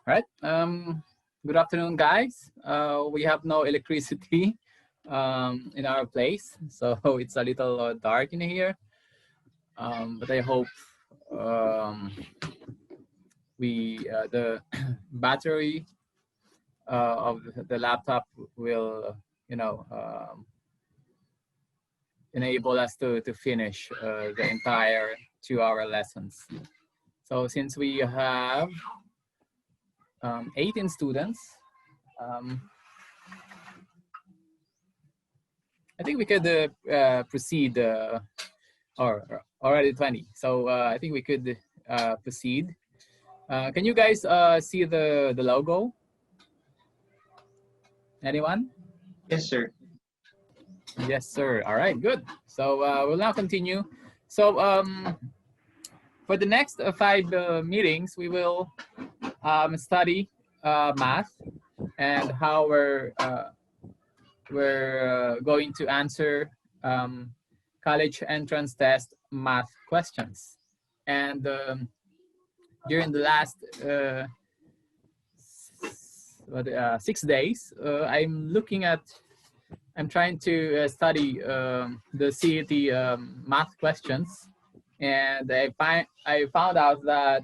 All right. Good afternoon, guys. We have no electricity in our place, so it's a little dark in here. But I hope um, the battery of the laptop will, enable us to finish the entire 2-hour lessons. So since we have 18 students, I think we could proceed, or already 20. So I think we could proceed. Can you guys see the logo? Anyone? Yes, sir. Yes, sir. All right, good. So we'll now continue. So for the next 5 meetings, we will study math and how we're going to answer college entrance test math questions. And during the last 6 days, I'm trying to study the CET math questions, and I found out that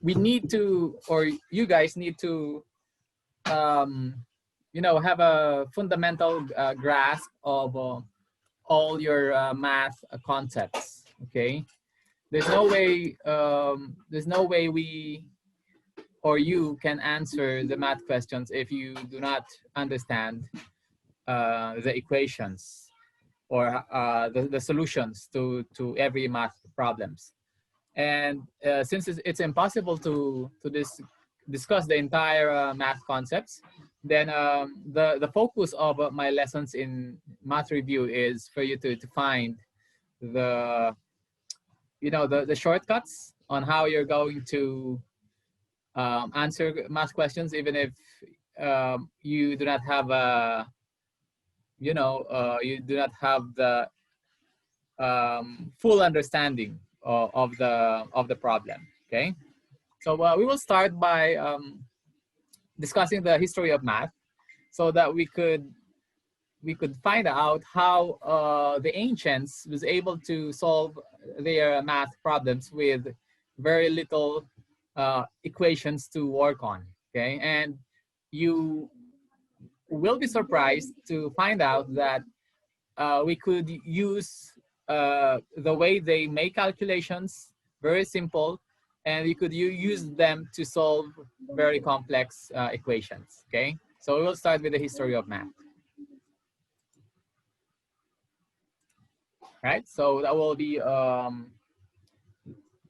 we need to, or you guys need to, have a fundamental grasp of all your math concepts. Okay, there's no way we or you can answer the math questions if you do not understand the equations or the solutions to every math problems. And since it's impossible to discuss the entire math concepts, then the focus of my lessons in math review is for you to find the the shortcuts on how you're going to answer math questions, even if you do not have you do not have the full understanding of the problem. Okay, so we will start by discussing the history of math, so that we could find out how the ancients was able to solve their math problems with very little equations to work on. Okay, and you will be surprised to find out that we could use the way they make calculations, very simple, and you could use them to solve very complex equations. Okay, so we will start with the history of math. Right, so that will be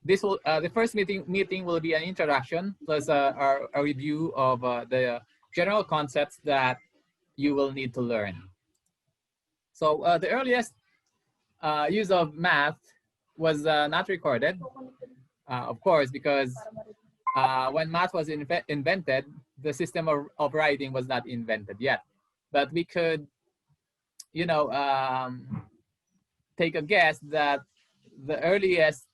the first meeting will be an introduction plus a review of the general concepts that you will need to learn. So the earliest use of math was not recorded, of course, because when math was invented, the system of writing was not invented yet. But we could, take a guess that the earliest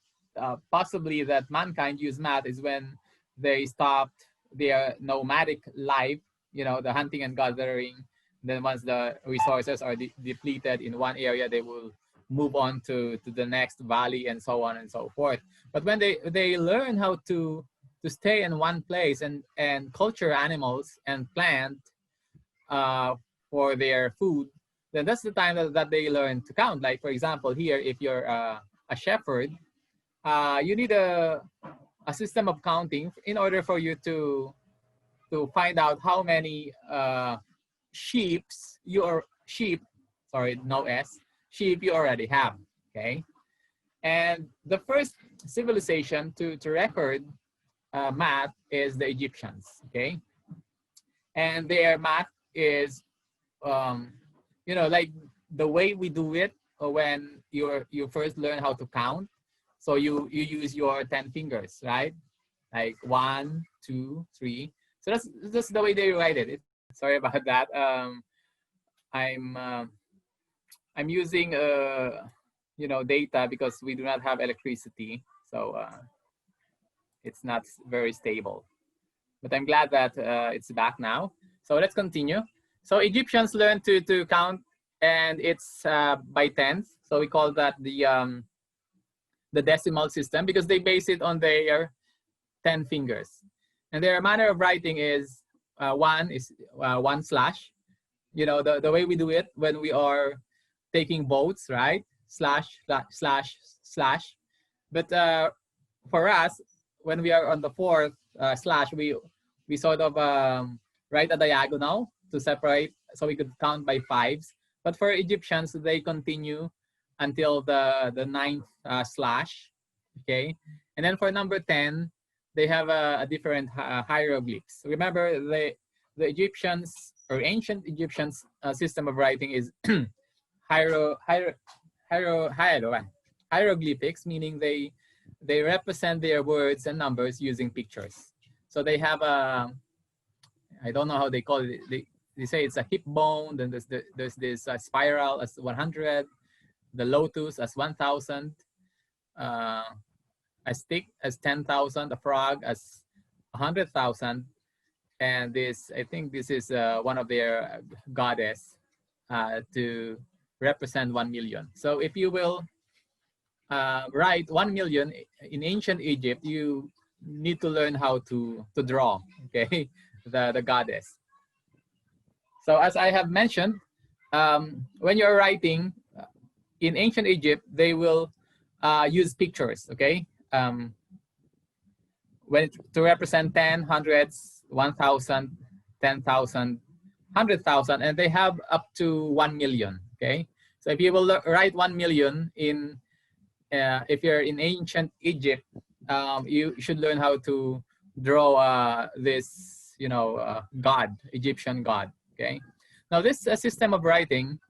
possibly that mankind used math is when they stopped their nomadic life, the hunting and gathering. Then once the resources are depleted in one area, they will move on to the next valley and so on and so forth. But when they learn how to stay in one place and culture animals and plant for their food, then that's the time that they learn to count. Like, for example, here, if you're a shepherd, you need a system of counting in order for you to find out how many sheep you already have. Okay, and the first civilization to record math is the Egyptians. Okay, and their math is like the way we do it when you first learn how to count. So you use your 10 fingers, right? Like 1, 2, 3. So that's the way they write it. Sorry about that. I'm using data because we do not have electricity. So it's not very stable. But I'm glad that it's back now. So let's continue. So Egyptians learned to count, and it's by tens. So we call that the decimal system because they base it on their 10 fingers. And their manner of writing is one slash. You know, the way we do it when we are taking votes, right? Slash, slash, slash, slash. But for us, when we are on the fourth slash, we sort of write a diagonal to separate so we could count by fives. But for Egyptians, they continue until the ninth slash, okay? And then for number 10, they have a different hieroglyphs. Remember, the Egyptians or ancient Egyptians system of writing is hieroglyphics, meaning they represent their words and numbers using pictures. So they have a, I don't know how they call it. They say it's a hip bone. Then there's this spiral as 100, the lotus as 1,000, a stick as 10,000, a frog as 100,000, and this, I think this is one of their goddess to represent 1 million. So if you will write 1 million in ancient Egypt, you need to learn how to draw, okay, the goddess. So as I have mentioned, when you're writing in ancient Egypt, they will use pictures, okay? To represent 10, hundreds, 1,000, 10,000, 100,000, and they have up to 1 million, okay? So if you will write 1 million in, if you're in ancient Egypt, you should learn how to draw this, you know, god, Egyptian god, okay? Now this system of writing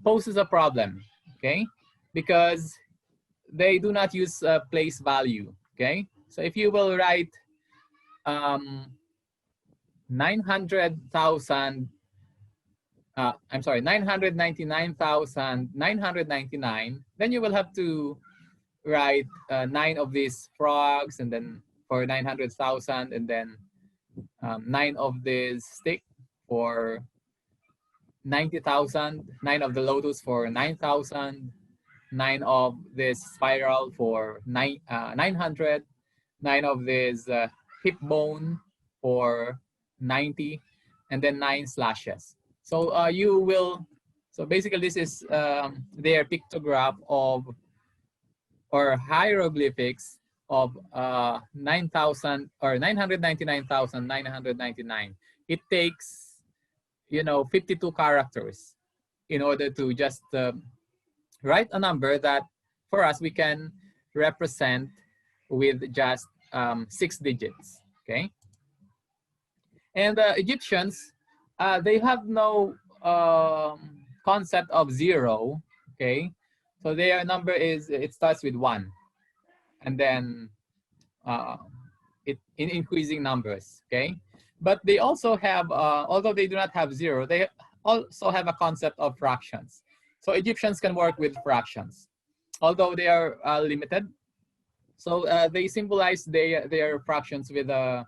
poses a problem, okay? Because they do not use place value, okay? So if you will write 900,000, I'm sorry, 999,999, then you will have to write 9 of these frogs, and then for 900,000, and then 9 of this stick for 90,000, 9 of the lotus for 9,000, 9 of this spiral for 900, 9 of this hip bone for 90, and then 9 slashes. So you will, so basically this is their pictograph of, or hieroglyphics of 9,000 or 999,999. It takes, you know, 52 characters in order to just write a number that for us we can represent with just 6 digits, okay? And Egyptians, they have no concept of zero, okay? So their number is, it starts with 1, and then it in increasing numbers, okay? But they also have, although they do not have zero, they also have a concept of fractions. So Egyptians can work with fractions, although they are limited. So they symbolize their fractions with the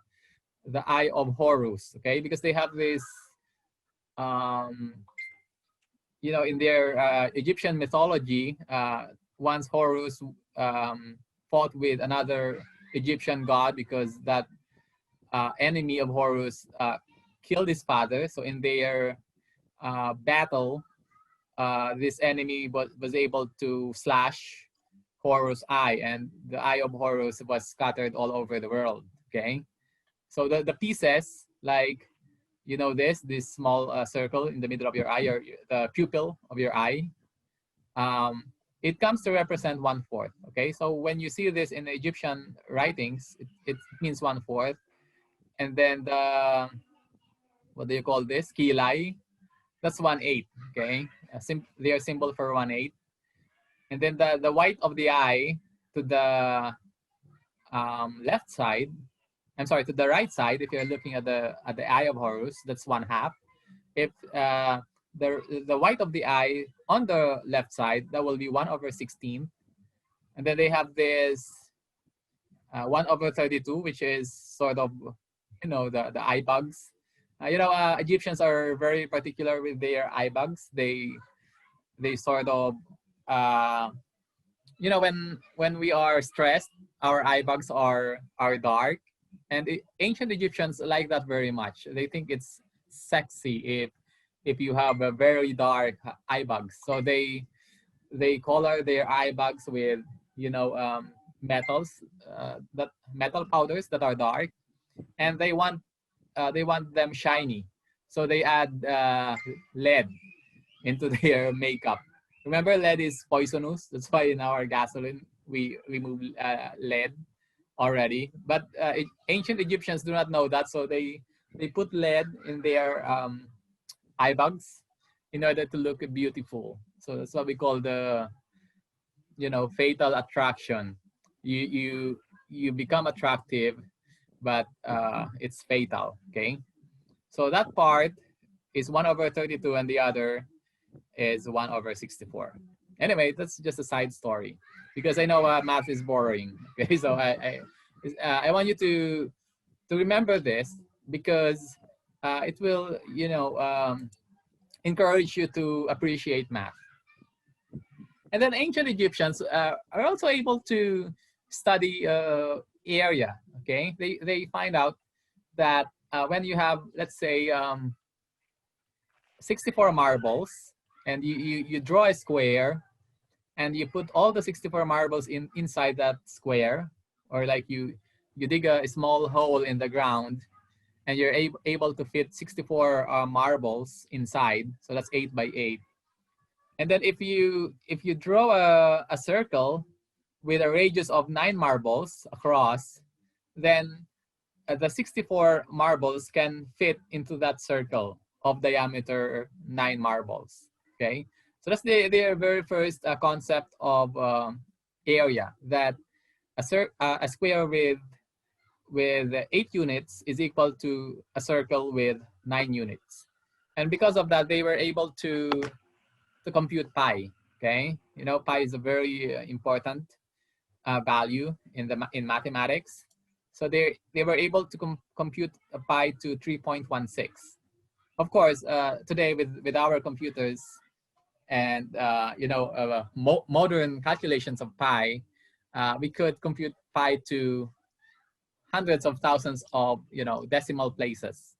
eye of Horus, okay? Because they have this, you know, in their Egyptian mythology, once Horus fought with another Egyptian god because that enemy of Horus killed his father. So in their battle, this enemy was able to slash Horus' eye, and the eye of Horus was scattered all over the world, okay? So the pieces, like, you know, this small circle in the middle of your eye, or the pupil of your eye, it comes to represent 1/4, okay? So when you see this in Egyptian writings, it means 1/4. And then the, what do you call this? Kilai, that's 1/8, okay? They are symbol for 1/8. And then the white of the eye to the left side, I'm sorry, to the right side, if you're looking at the eye of Horus, that's 1/2. If the white of the eye on the left side, that will be 1/16. And then they have this 1/32, which is sort of, you know, the eye bugs. Egyptians are very particular with their eye bugs. They sort of, uh, when we are stressed, our eye bags are dark, and the ancient Egyptians like that very much. They think it's sexy if you have a very dark eye bags. So they color their eye bags with, metals, that metal powders that are dark, and they want them shiny. So they add lead into their makeup. Remember, lead is poisonous. That's why in our gasoline we remove lead already. But ancient Egyptians do not know that, so they put lead in their eye bags in order to look beautiful. So that's what we call the, fatal attraction. You become attractive, but it's fatal. Okay, so that part is 1/32, and the other is 1/64. Anyway, that's just a side story, because I know math is boring. Okay, so I want you to remember this, because it will, encourage you to appreciate math. And then ancient Egyptians are also able to study area. Okay, they find out that when you have, let's say, 64 marbles, and you draw a square, and you put all the 64 marbles inside that square, or like you dig a small hole in the ground, and you're able to fit 64 marbles inside. So that's 8 by 8. And then if you draw a circle with a radius of 9 marbles across, then the 64 marbles can fit into that circle of diameter 9 marbles. Okay, so that's their very first concept of area, that a square with 8 units is equal to a circle with 9 units. And because of that, they were able to compute pi. Okay, pi is a very important value in mathematics. So they were able to compute pi to 3.16. Of course, today with our computers and modern calculations of pi, we could compute pi to hundreds of thousands of decimal places.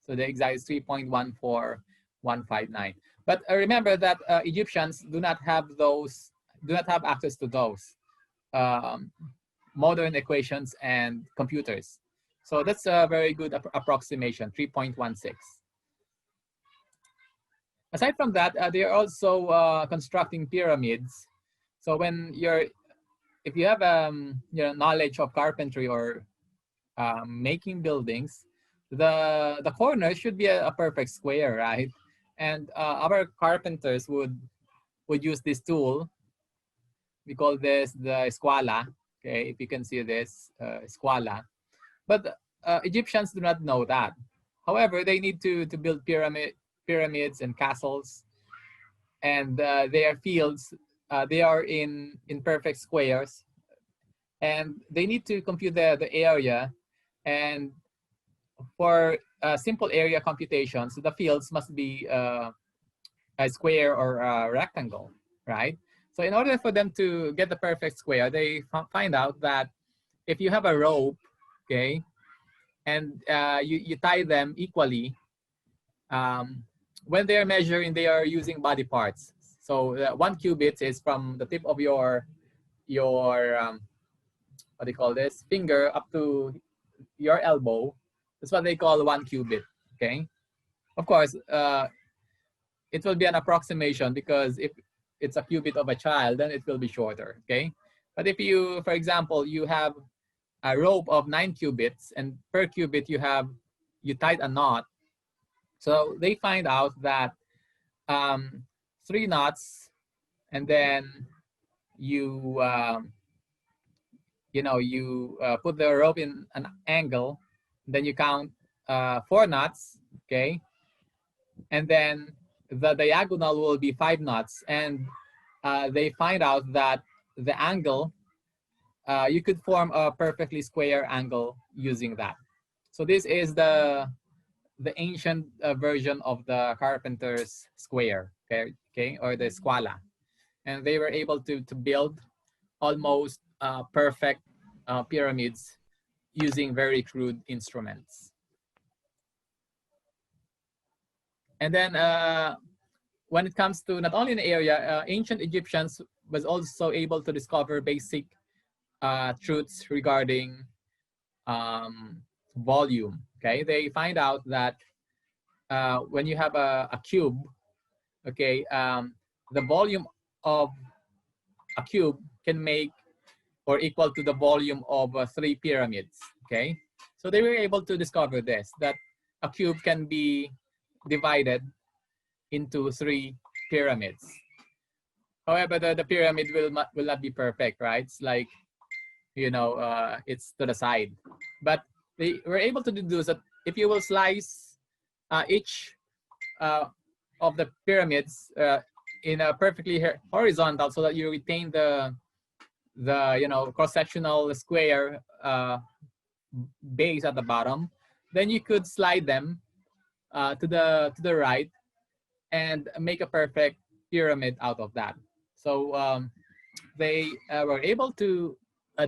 So the exact is 3.14159. But remember that Egyptians do not have access to those modern equations and computers. So that's a very good approximation, 3.16. Aside from that, they are also constructing pyramids. So if you have knowledge of carpentry or making buildings, the corner should be a perfect square, right? And our carpenters would use this tool. We call this the esquala. Okay, if you can see this esquala. But Egyptians do not know that. However, they need to build pyramids and castles, and their fields, they are in perfect squares, and they need to compute the area. And for simple area computations, the fields must be a square or a rectangle, right? So in order for them to get the perfect square, they find out that if you have a rope, okay, and you tie them equally, when they're measuring, they are using body parts. So 1 cubit is from the tip of your what do you call this, finger up to your elbow. That's what they call 1 cubit. Okay, of course it will be an approximation, because if it's a cubit of a child, then it will be shorter. Okay, but if you, for example, you have a rope of 9 cubits, and per cubit you tied a knot. So they find out that 3 knots, and then you put the rope in an angle, then you count 4 knots, okay, and then the diagonal will be 5 knots, and they find out that the angle you could form a perfectly square angle using that. So this is the ancient version of the carpenter's square, okay, or the squala, and they were able to build almost perfect pyramids using very crude instruments. And then when it comes to not only an area, ancient Egyptians was also able to discover basic truths regarding volume. Okay, they find out that when you have a cube, okay, the volume of a cube can make or equal to the volume of 3 pyramids. Okay, so they were able to discover this, that a cube can be divided into 3 pyramids. However, the pyramid will not be perfect, right? It's like, you know, it's to the side. But they were able to deduce that if you will slice each of the pyramids in a perfectly horizontal, so that you retain the you know, cross-sectional square base at the bottom, then you could slide them to the right and make a perfect pyramid out of that. So they were able to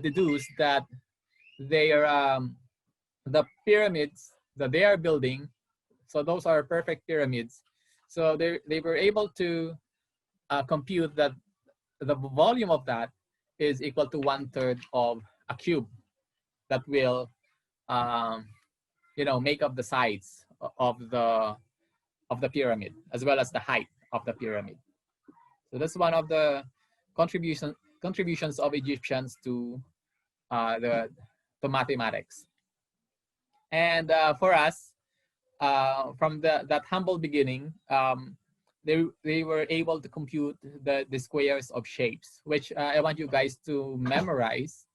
deduce that they are the pyramids that they are building. So those are perfect pyramids. So they were able to compute that the volume of that is equal to 1/3 of a cube that will you know, make up the sides of the pyramid, as well as the height of the pyramid. So that's one of the contributions of Egyptians to mathematics. And for us, from that humble beginning, they were able to compute the squares of shapes, which I want you guys to memorize,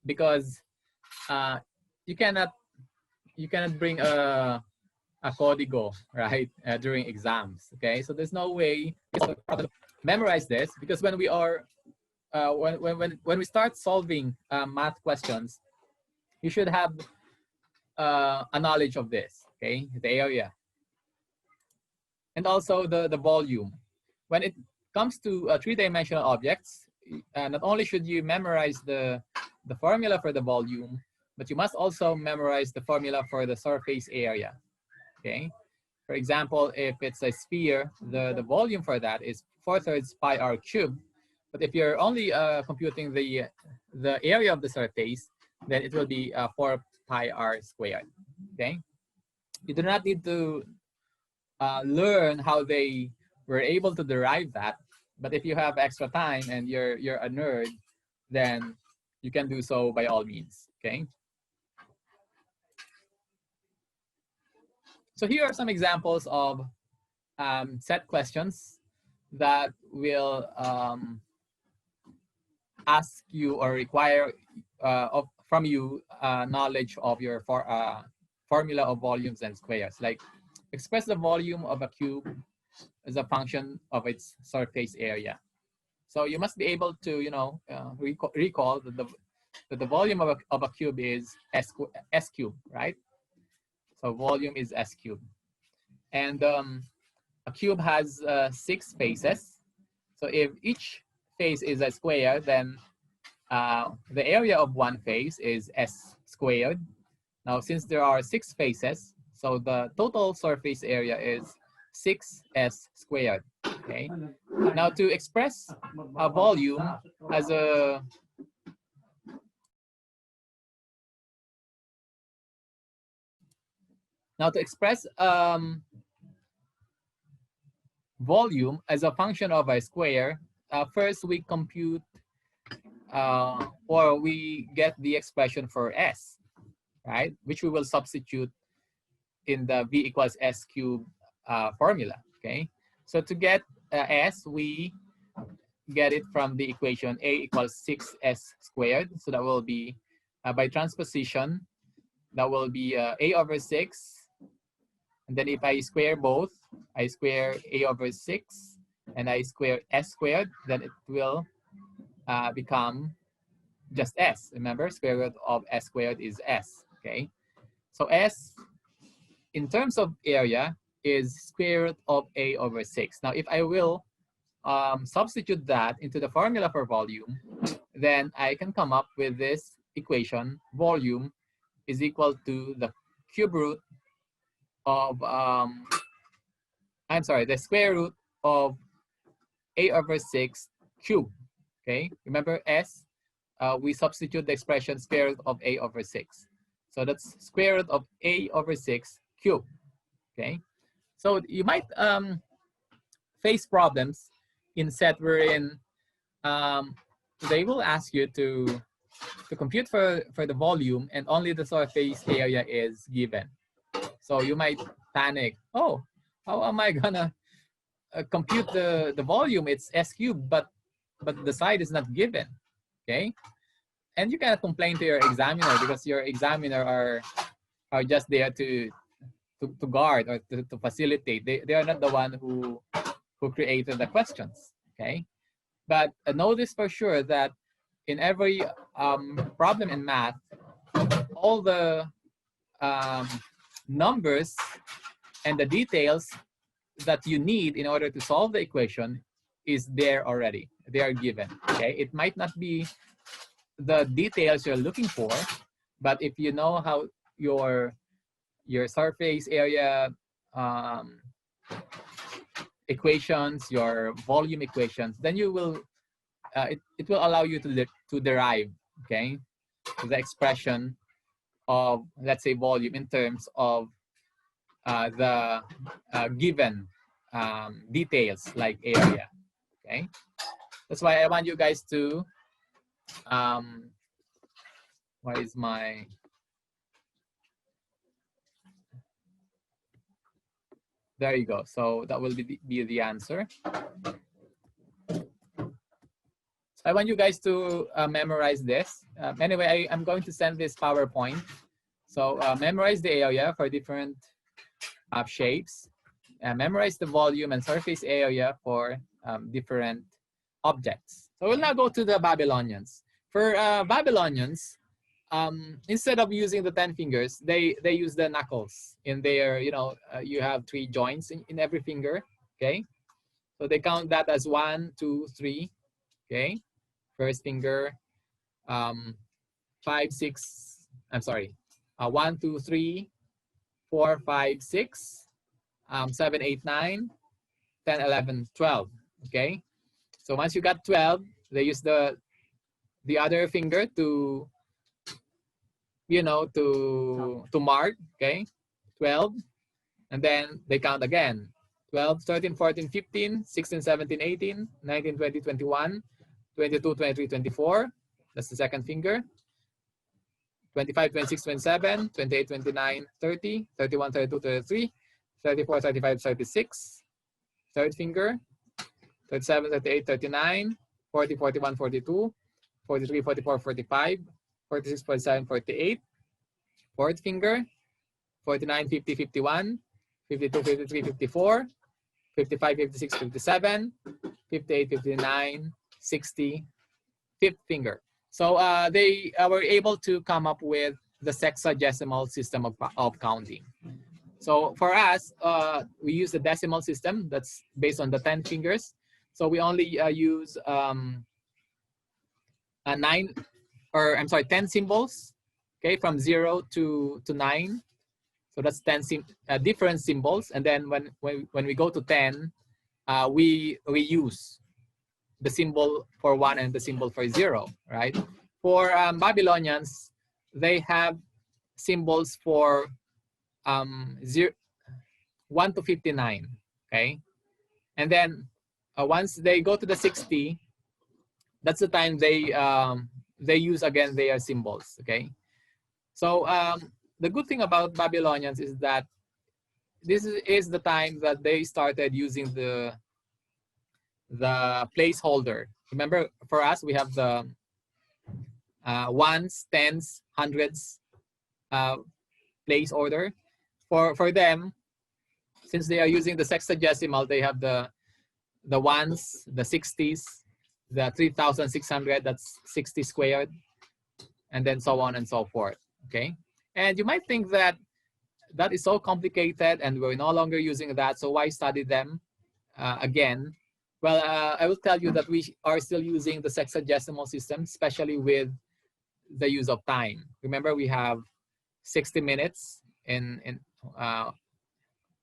because you cannot bring a código, right, during exams. Okay, so there's no way to memorize this, because when we are when we start solving math questions, you should have a knowledge of this. Okay, the area, and also the volume. When it comes to 3-dimensional objects, not only should you memorize the formula for the volume, but you must also memorize the formula for the surface area. Okay, for example, if it's a sphere, the volume for that is 4/3 pi r cubed. But if you're only computing the area of the surface, then it will be 4 pi r squared. Okay, you do not need to learn how they were able to derive that, but if you have extra time and you're a nerd, then you can do so by all means. Okay. So here are some examples of set questions that will ask you or require from you knowledge of your formula of volumes and squares. Like, express the volume of a cube as a function of its surface area. So you must be able to, you know, recall that the volume of a cube is s cubed, right? So volume is s cubed. And a cube has 6 faces. So if each face is a square, then the area of one face is s squared. Now, since there are 6 faces, so the total surface area is 6s squared. Okay. Now, to express a volume as a volume as a function of a square, first we compute or we get the expression for s, right? Which we will substitute in the v equals s cubed formula. Okay. So to get s, we get it from the equation a equals 6s squared. So that will be by transposition, that will be a over 6. And then if I square both, I square a over 6 and I square s squared, then it will become just s. Remember, square root of s squared is s, okay? So s, in terms of area, is square root of a over 6. Now, if I will substitute that into the formula for volume, then I can come up with this equation. Volume is equal to the cube root of, the square root of a over 6 cube, okay? Remember s, we substitute the expression square root of a over 6. So that's square root of a over 6 cube, okay? So you might face problems in set wherein they will ask you to compute for the volume and only the surface area is given. So you might panic. Oh, how am I gonna compute the volume? It's s cubed, but the side is not given, okay? And you cannot complain to your examiner because your examiner are just there to guard or to facilitate. They are not the one who created the questions, okay? But know this for sure that in every problem in math, all the numbers and the details that you need in order to solve the equation is there already. They are given, okay? It might not be the details you're looking for, but if you know how your surface area equations, your volume equations, then you will it will allow you to derive, okay, the expression of, let's say, volume in terms of the given details like area, okay? That's why I want you guys to where is my there you go. So that will be the answer. So I want you guys to memorize this. Anyway, I'm going to send this PowerPoint. So memorize the area for different shapes. Memorize the volume and surface area for different objects. So we'll now go to the Babylonians. For Babylonians, instead of using the 10 fingers, they use the knuckles in their, you have 3 joints in every finger, okay? So they count that as 1, 2, 3, okay? First finger, 5, 6, I'm sorry, 1, 2, 3, 4, 5, 6, 7, 8, 9, 10, 11, 12, okay? So once you got 12, they use the other finger to, to mark, okay? 12, and then they count again. 12, 13, 14, 15, 16, 17, 18, 19, 20, 21, 22, 23, 24. That's the second finger. 25, 26, 27, 28, 29, 30, 31, 32, 33, 34, 35, 36. Third finger. 37, 38, 39, 40, 41, 42, 43, 44, 45, 46, 47, 48. Fourth finger. 49, 50, 51, 52, 53, 54, 55, 56, 57, 58, 59, 60, fifth finger. So they were able to come up with the sexagesimal system of counting. So for us, we use the decimal system that's based on the 10 fingers. So we only use 10 symbols, okay, from 0 to 9. So that's 10 different symbols. And then when we go to 10, we use the symbol for 1 and the symbol for 0, right? For Babylonians, they have symbols for 1 to 59, okay? And then once they go to the 60, that's the time they use again their symbols, okay? So the good thing about Babylonians is that this is the time that they started using the placeholder. Remember, for us, we have the ones, tens, hundreds place order. For them, since they are using the sexagesimal, they have the ones, the 60s, the 3,600, that's 60 squared, and then so on and so forth, okay? And you might think that that is so complicated and we're no longer using that, so why study them again? Well, I will tell you that we are still using the sexagesimal system, especially with the use of time. Remember, we have 60 minutes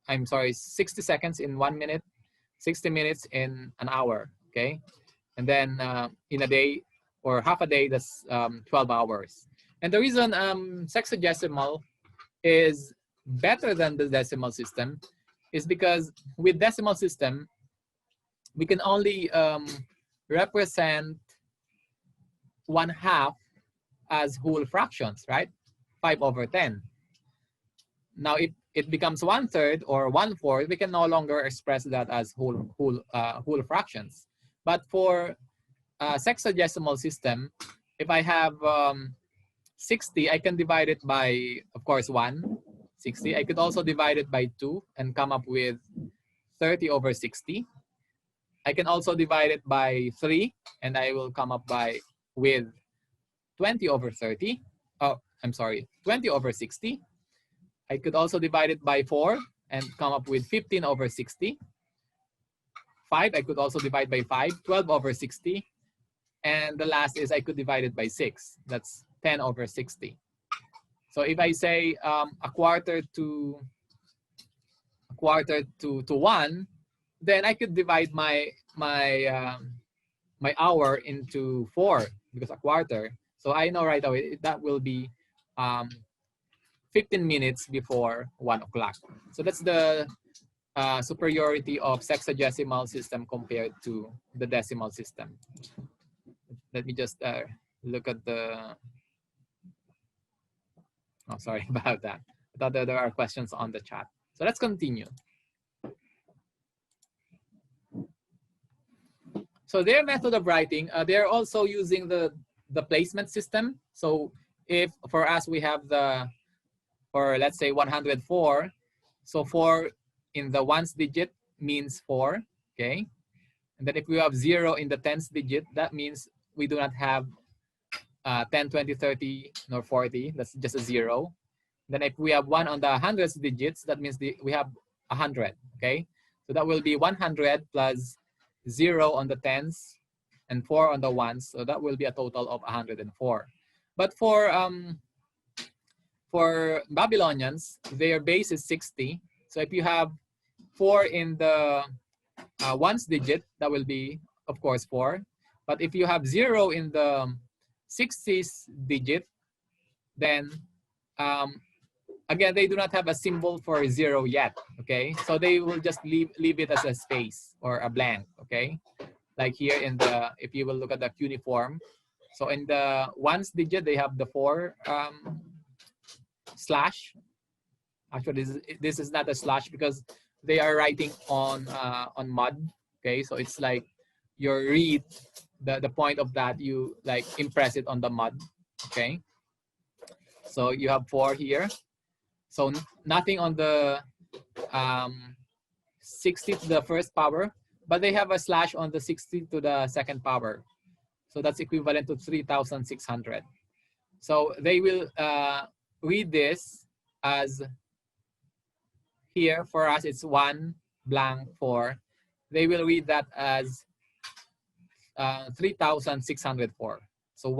I'm sorry, 60 seconds in 1 minute, 60 minutes in an hour, okay? And then in a day or half a day, that's 12 hours. And the reason sexagesimal is better than the decimal system is because with decimal system, we can only represent 1/2 as whole fractions, right? 5/10. Now, if it becomes 1/3 or 1/4, we can no longer express that as whole fractions. But for sexagesimal system, if I have 60, I can divide it by, of course, 60. I could also divide it by 2 and come up with 30/60. I can also divide it by 3, and I will come up with 20/30. Oh, I'm sorry, 20/60. I could also divide it by 4 and come up with 15/60. 5, I could also divide by 5, 12/60. And the last is I could divide it by 6. That's 10/60. So if I say a quarter to 1, then I could divide my hour into 4 because a quarter. So I know right away that will be 15 minutes before 1 o'clock. So that's the superiority of sexagesimal system compared to the decimal system. Let me just look at the, oh, sorry about that. I thought that there are questions on the chat. So let's continue. So their method of writing, they're also using the placement system. So if for us we have or let's say 104, so 4 in the ones digit means 4, okay? And then if we have 0 in the tens digit, that means we do not have 10, 20, 30, nor 40. That's just a 0. Then if we have 1 on the hundreds digits, that means we have 100, okay? So that will be 100 plus 0 on the tens and 4 on the ones. So that will be a total of 104. But for Babylonians, their base is 60. So if you have 4 in the ones digit, that will be, of course, 4. But if you have 0 in the 60s digit, then again, they do not have a symbol for 0 yet, okay? So they will just leave it as a space or a blank, okay? Like here in the, if you will look at the cuneiform. So in the ones digit, they have the 4 slash. Actually, this is not a slash because they are writing on mud, okay? So it's like your read, the point of that, you like impress it on the mud, okay? So you have 4 here. So nothing on the 60 to the first power, but they have a slash on the 60 to the second power. So that's equivalent to 3,600. So they will read this as, here for us it's 1 blank 4. They will read that as 3,604. So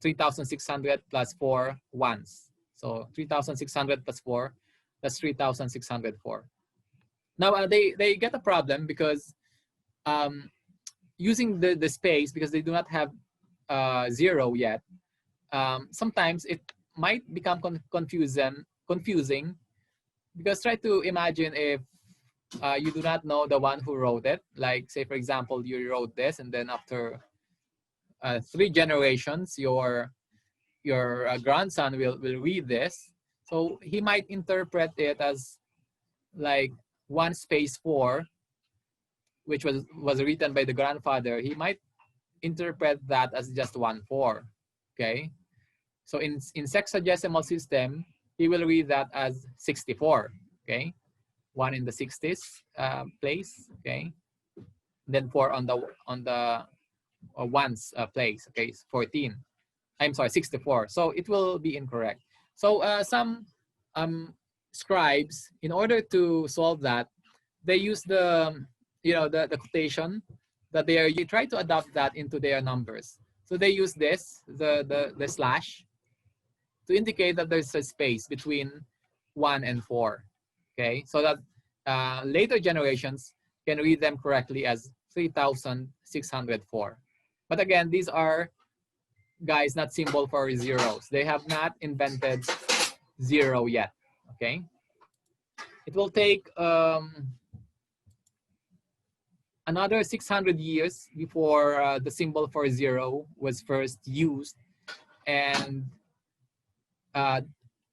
3,600 plus 4 ones. So 3,600 plus 4, that's 3,604. Now they get a problem because using the space, because they do not have 0 yet, sometimes it might become confusing because try to imagine if you do not know the one who wrote it. Like say, for example, you wrote this and then after 3 generations, your grandson will read this. So he might interpret it as like 1 space 4, which was written by the grandfather. He might interpret that as just 1 4, okay? So in sexagesimal system, he will read that as 64, okay? 1 in the 60s place, okay? Then 4 on the ones place, okay? 14. I'm sorry, 64. So it will be incorrect. So some scribes, in order to solve that, they use the, the quotation that they try to adopt that into their numbers. So they use this, the slash, to indicate that there's a space between 1 and 4. Okay, so that later generations can read them correctly as 3,604. But again, these are, guys, not symbol for zeros. They have not invented zero yet. Okay, it will take another 600 years before the symbol for zero was first used, and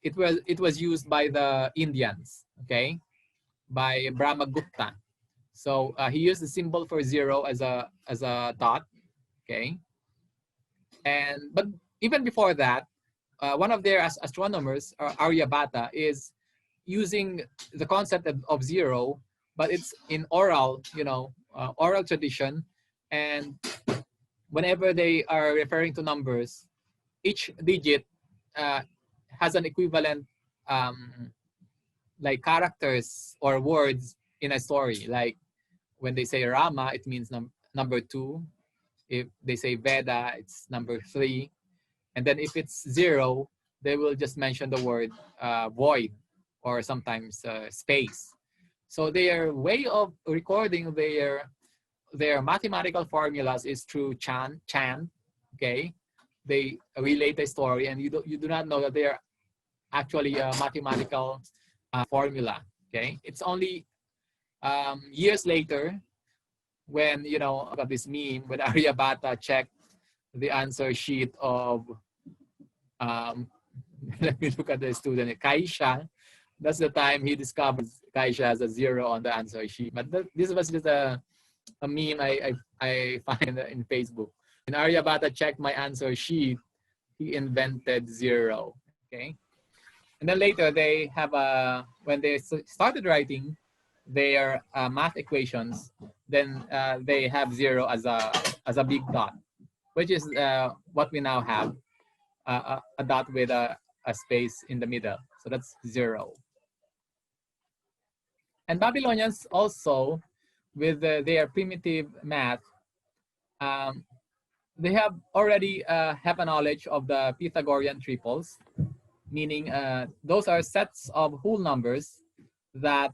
it was used by the Indians. Okay, by Brahmagupta. So he used the symbol for zero as a dot. Okay, but even before that, one of their astronomers, Aryabhata, is using the concept of zero, but it's in oral, oral tradition. And whenever they are referring to numbers, each digit has an equivalent, like characters or words in a story. Like when they say Rama, it means number 2. If they say Veda, it's number 3. And then if it's 0, they will just mention the word void, or sometimes space. So their way of recording their mathematical formulas is through chant. Okay, they relate a story, and you do not know that they are actually a mathematical formula. Okay, it's only years later when got this meme when Aryabhata checked the answer sheet of let me look at the student Kaisha. That's the time he discovers Kaisha has a 0 on the answer sheet. But this was just a meme I find in Facebook. When Aryabhata checked my answer sheet, he invented 0. Okay, and then later they have when they started writing their math equations, then they have 0 as a big dot, which is what we now have, a dot with a space in the middle. So that's 0. And Babylonians also, with their primitive math, they have already have a knowledge of the Pythagorean triples, meaning those are sets of whole numbers that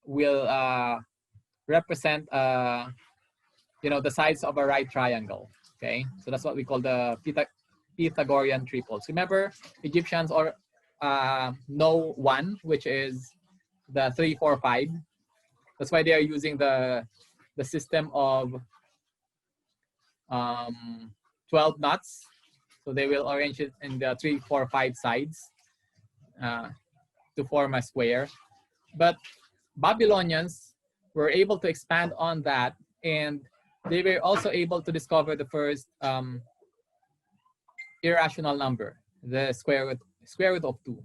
will represent the sides of a right triangle. Okay, so that's what we call the Pythagorean triples. Remember, Egyptians know 1, which is the 3, 4, 5. That's why they are using the system of 12 knots. So they will arrange it in the 3, 4, 5 sides to form a square. But Babylonians were able to expand on that, and they were also able to discover the first irrational number, the square root of 2.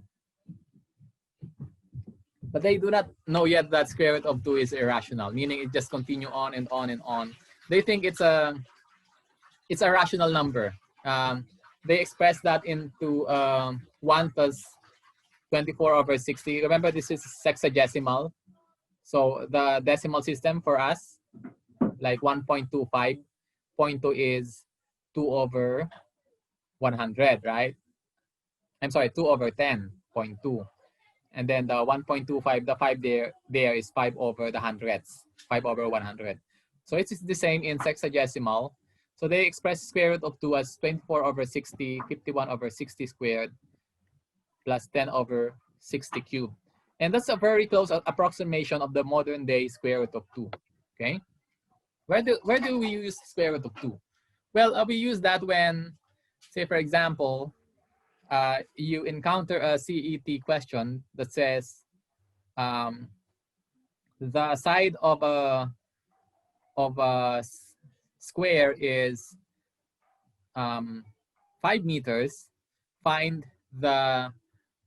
But they do not know yet that square root of 2 is irrational, meaning it just continue on and on and on. They think it's a rational number. They express that into 1 plus 24 over 60. Remember, this is sexagesimal. So the decimal system for us, like 1.25, 0.2 is 2 over 100, right? I'm sorry, 2 over 10, 0.2. And then the 1.25, the 5 there is 5 over the hundredths, 5 over 100. So it's the same in sexagesimal. So they express square root of 2 as 24 over 60, 51 over 60 squared, plus 10 over 60 cubed. And that's a very close approximation of the modern day square root of 2. Okay, where do we use square root of 2? Well, we use that when, say for example, you encounter a CET question that says the side of a square is 5 meters. Find the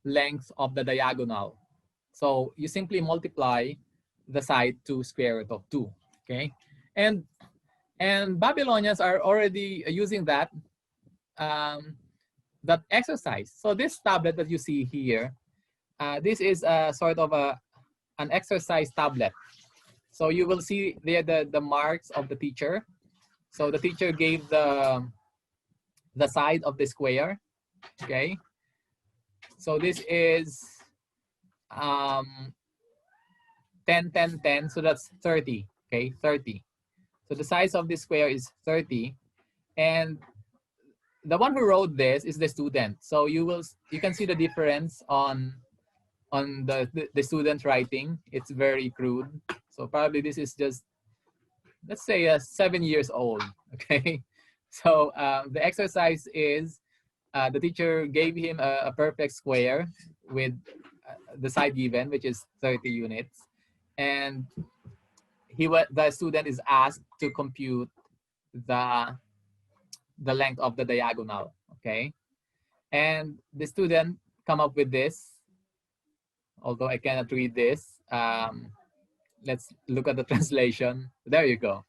length of the diagonal. So you simply multiply the side to square root of 2. Okay, and Babylonians are already using that that exercise. So this tablet that you see here, this is a sort of an exercise tablet. So you will see there the marks of the teacher. So the teacher gave the side of the square, okay? So this is 10, 10, 10, so that's 30, okay, 30. So the size of this square is 30, and the one who wrote this is the student. So you can see the difference on the student writing. It's very crude. So probably this is just, let's say, 7 years old, okay? So the exercise is the teacher gave him a perfect square with the side given, which is 30 units. And the student is asked to compute the length of the diagonal, okay? And the student come up with this, although I cannot read this. Let's look at the translation. There you go.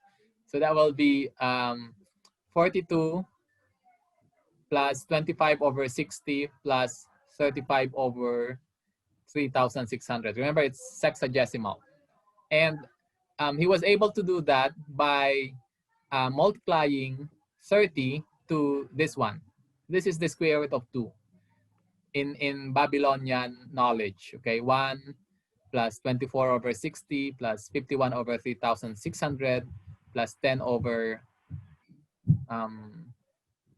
So that will be 42 plus 25 over 60 plus 35 over 3,600. Remember, it's sexagesimal. And he was able to do that by multiplying 30 to this one. This is the square root of 2 in Babylonian knowledge. Okay, 1 plus 24 over 60 plus 51 over 3,600 plus 10 over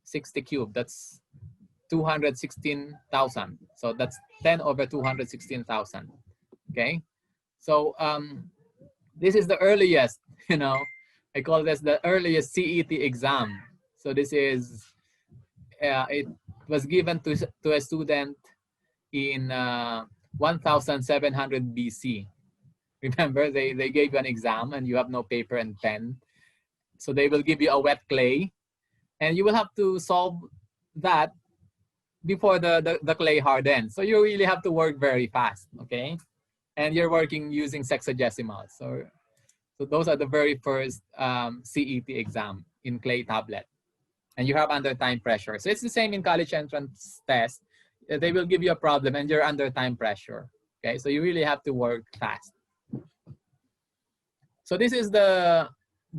60 cubed. That's 216,000. So that's 10 over 216,000. Okay, so this is the earliest, I call this the earliest CET exam. So this is, it was given to a student in 1700 BC. Remember, they gave you an exam and you have no paper and pen. So they will give you a wet clay and you will have to solve that before the clay hardens. So you really have to work very fast, okay? And you're working using sexagesimals. So those are the very first CET exam in clay tablet. And you have under time pressure. So it's the same in college entrance test. They will give you a problem and you're under time pressure. Okay, so you really have to work fast. So this is the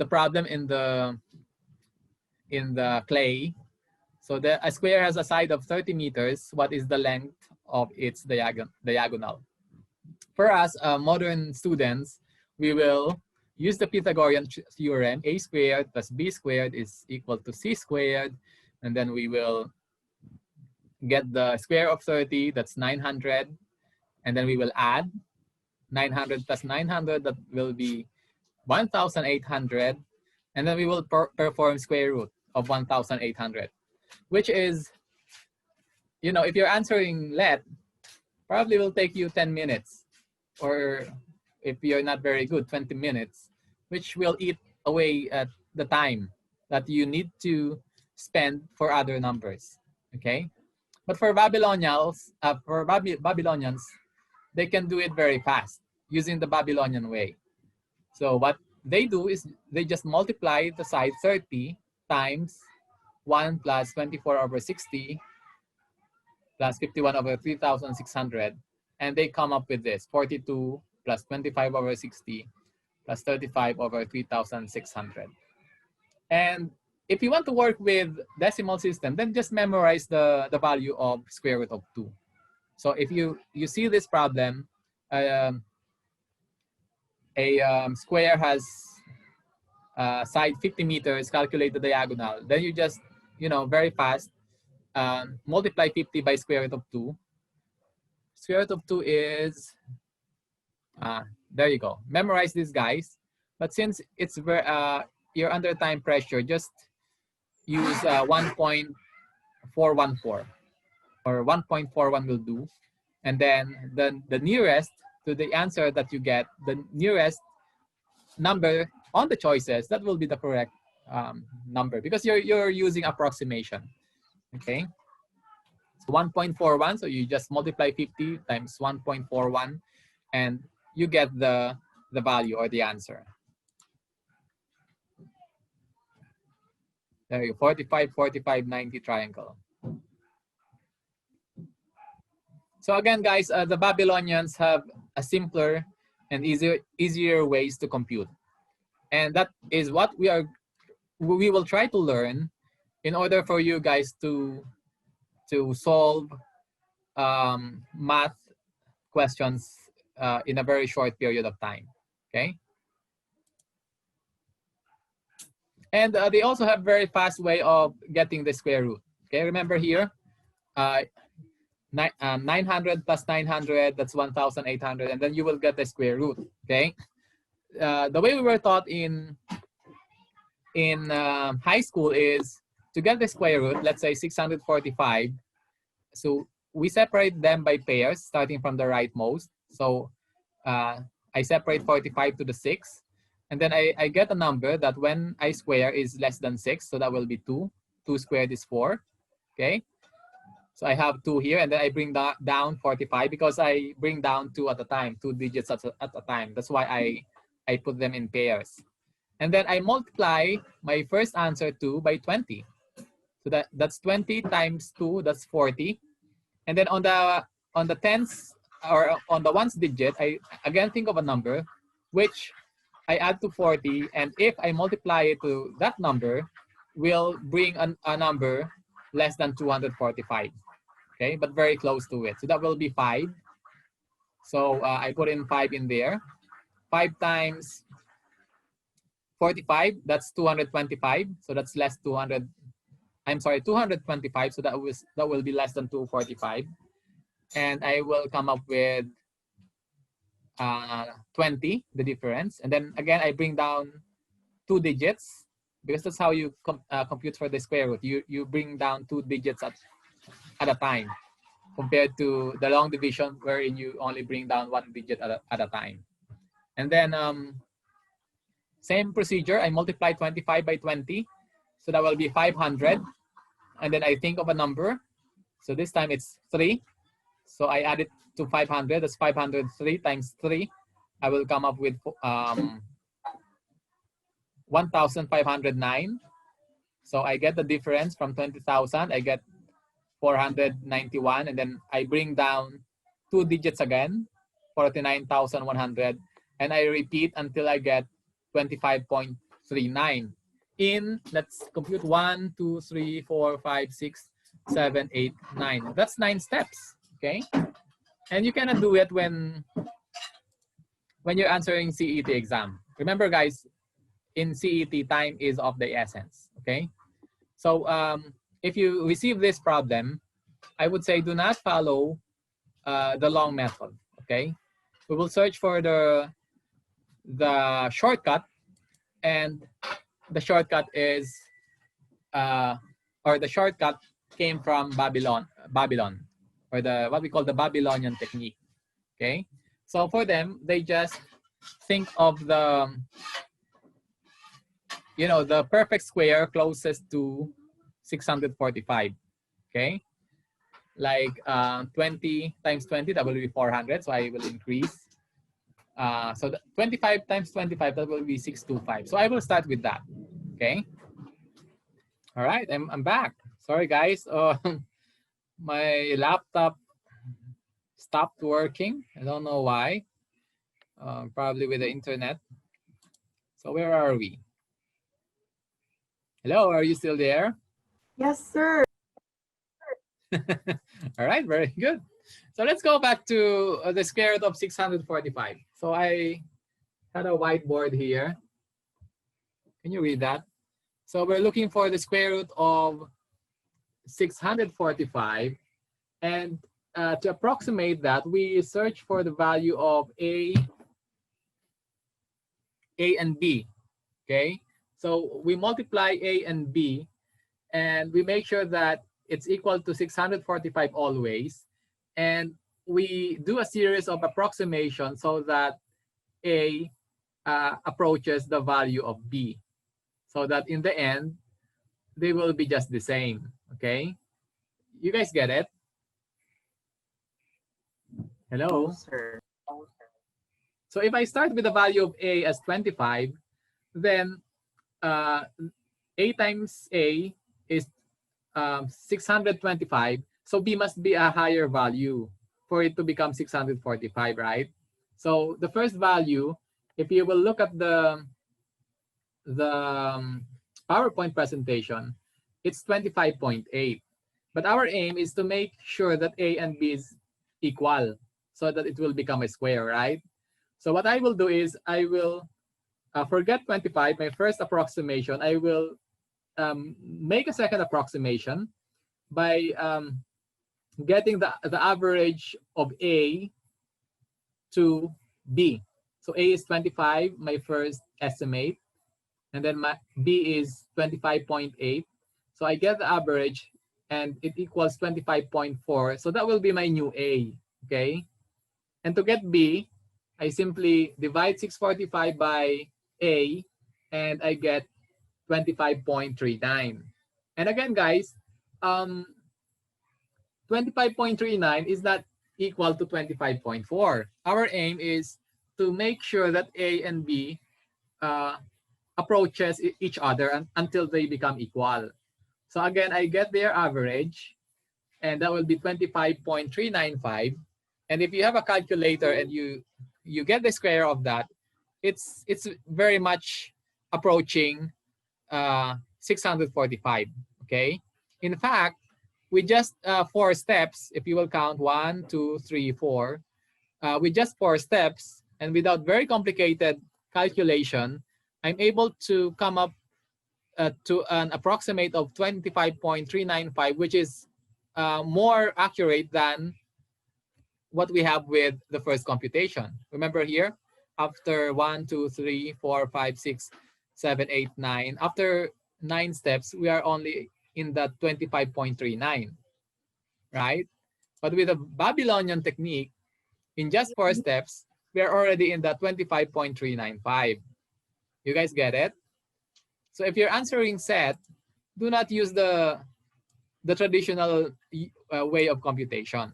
problem in the clay. So a square has a side of 30 meters. What is the length of its diagonal? For us, modern students, we will use the Pythagorean theorem. A squared plus b squared is equal to c squared. And then we will get the square of 30, that's 900. And then we will add 900 plus 900, that will be 1,800. And then we will perform square root of 1,800, which is, if you're answering let, probably will take you 10 minutes. Or if you're not very good, 20 minutes, which will eat away at the time that you need to spend for other numbers, okay? But for Babylonians, they can do it very fast using the Babylonian way. So what they do is they just multiply the side 30 times 1 plus 24 over 60 plus 51 over 3,600. And they come up with this, 42 plus 25 over 60 plus 35 over 3,600. And if you want to work with decimal system, then just memorize the value of square root of 2. So if you see this problem, a square has side 50 meters, calculate the diagonal. Then you just, very fast, multiply 50 by square root of 2. Square root of 2 is, there you go. Memorize these guys. But since it's you're under time pressure, just use 1.414 or 1.41 will do. And then the nearest to the answer that you get, the nearest number on the choices, that will be the correct number because you're using approximation. Okay. So 1.41, so you just multiply 50 times 1.41 and you get the value or the answer. There you go, 45, 45, 90 triangle. So again, guys, the Babylonians have a simpler and easier ways to compute. And that is what we will try to learn in order for you guys to solve math questions in a very short period of time, okay? And they also have very fast way of getting the square root, okay? Remember here, 900 plus 900, that's 1,800, and then you will get the square root, okay? The way we were taught in high school is to get the square root, let's say 645. So we separate them by pairs starting from the rightmost. So I separate 45 to the 6. And then I get a number that when I square is less than 6. So that will be 2. 2 squared is 4. Okay. So I have 2 here. And then I bring down 45 because I bring down 2 at a time, 2 digits at a time. That's why I put them in pairs. And then I multiply my first answer 2 by 20. So that's 20 times 2, that's 40. And then on the tens or on the ones digit, I again think of a number which I add to 40, and if I multiply it to that number, will bring a number less than 245. Okay, but very close to it. So that will be 5. So I put in 5 in there. 5 times 45, that's 225. So that's less 200. I'm sorry, 225. So that will be less than 245. And I will come up with 20, the difference. And then again, I bring down 2 digits because that's how you compute for the square root. You bring down 2 digits at a time compared to the long division wherein you only bring down 1 digit at a time. And then same procedure, I multiply 25 by 20. So that will be 500. And then I think of a number. So this time it's 3. So I add it to 500. That's 503 times 3. I will come up with 1,509. So I get the difference from 20,000. I get 491. And then I bring down 2 digits again, 49,100. And I repeat until I get 25.39. Let's compute 1, 2, 3, 4, 5, 6, 7, 8, 9. That's 9 steps. Okay, and you cannot do it when you're answering CET exam. Remember, guys, in CET, time is of the essence. Okay, so if you receive this problem, I would say do not follow the long method. Okay, we will search for the shortcut, and the shortcut is the shortcut came from Babylon. Or what we call the Babylonian technique. Okay, so for them, they just think of the perfect square closest to 645. Okay, like 20 times 20, that will be 400. So I will increase. So 25 times 25, that will be 625. So I will start with that. Okay. All right, I'm back. Sorry, guys. My laptop stopped working. I don't know why. Probably with the internet. So where are we? Hello, are you still there? Yes, sir. All right, very good. So let's go back to the square root of 645. So I had a whiteboard here. Can you read that? So we're looking for the square root of 645, and to approximate that, we search for the value of A and B. Okay, so we multiply A and B, and we make sure that it's equal to 645 always, and we do a series of approximations so that A approaches the value of B, so that in the end, they will be just the same. Okay, you guys get it? Hello? No, sir. So if I start with the value of A as 25, then A times A is 625. So B must be a higher value. for it to become 645, right? So the first value, if you will look at the PowerPoint presentation, it's 25.8. But our aim is to make sure that A and B is equal so that it will become a square, right? So what I will do is I will forget 25, my first approximation. I will make a second approximation by getting the average of A to B. So A is 25, my first estimate, and then my B is 25.8. So I get the average and it equals 25.4. So that will be my new A, okay? And to get B, I simply divide 645 by A and I get 25.39. And again, guys, 25.39 is not equal to 25.4. Our aim is to make sure that A and B uh, approaches each other until they become equal. So again, I get their average, and that will be 25.395. And if you have a calculator and you get the square of that, it's very much approaching 645. Okay. In fact, with just 4 steps, if you will count 1, 2, 3, 4, with just 4 steps and without very complicated calculation, I'm able to come up to an approximate of 25.395, which is more accurate than what we have with the first computation. Remember here, after 1, 2, 3, 4, 5, 6, 7, 8, 9, after 9 steps, we are only in the 25.39, right? But with the Babylonian technique, in just 4 steps, we are already in the 25.395. You guys get it? So if you're answering set, do not use the traditional way of computation.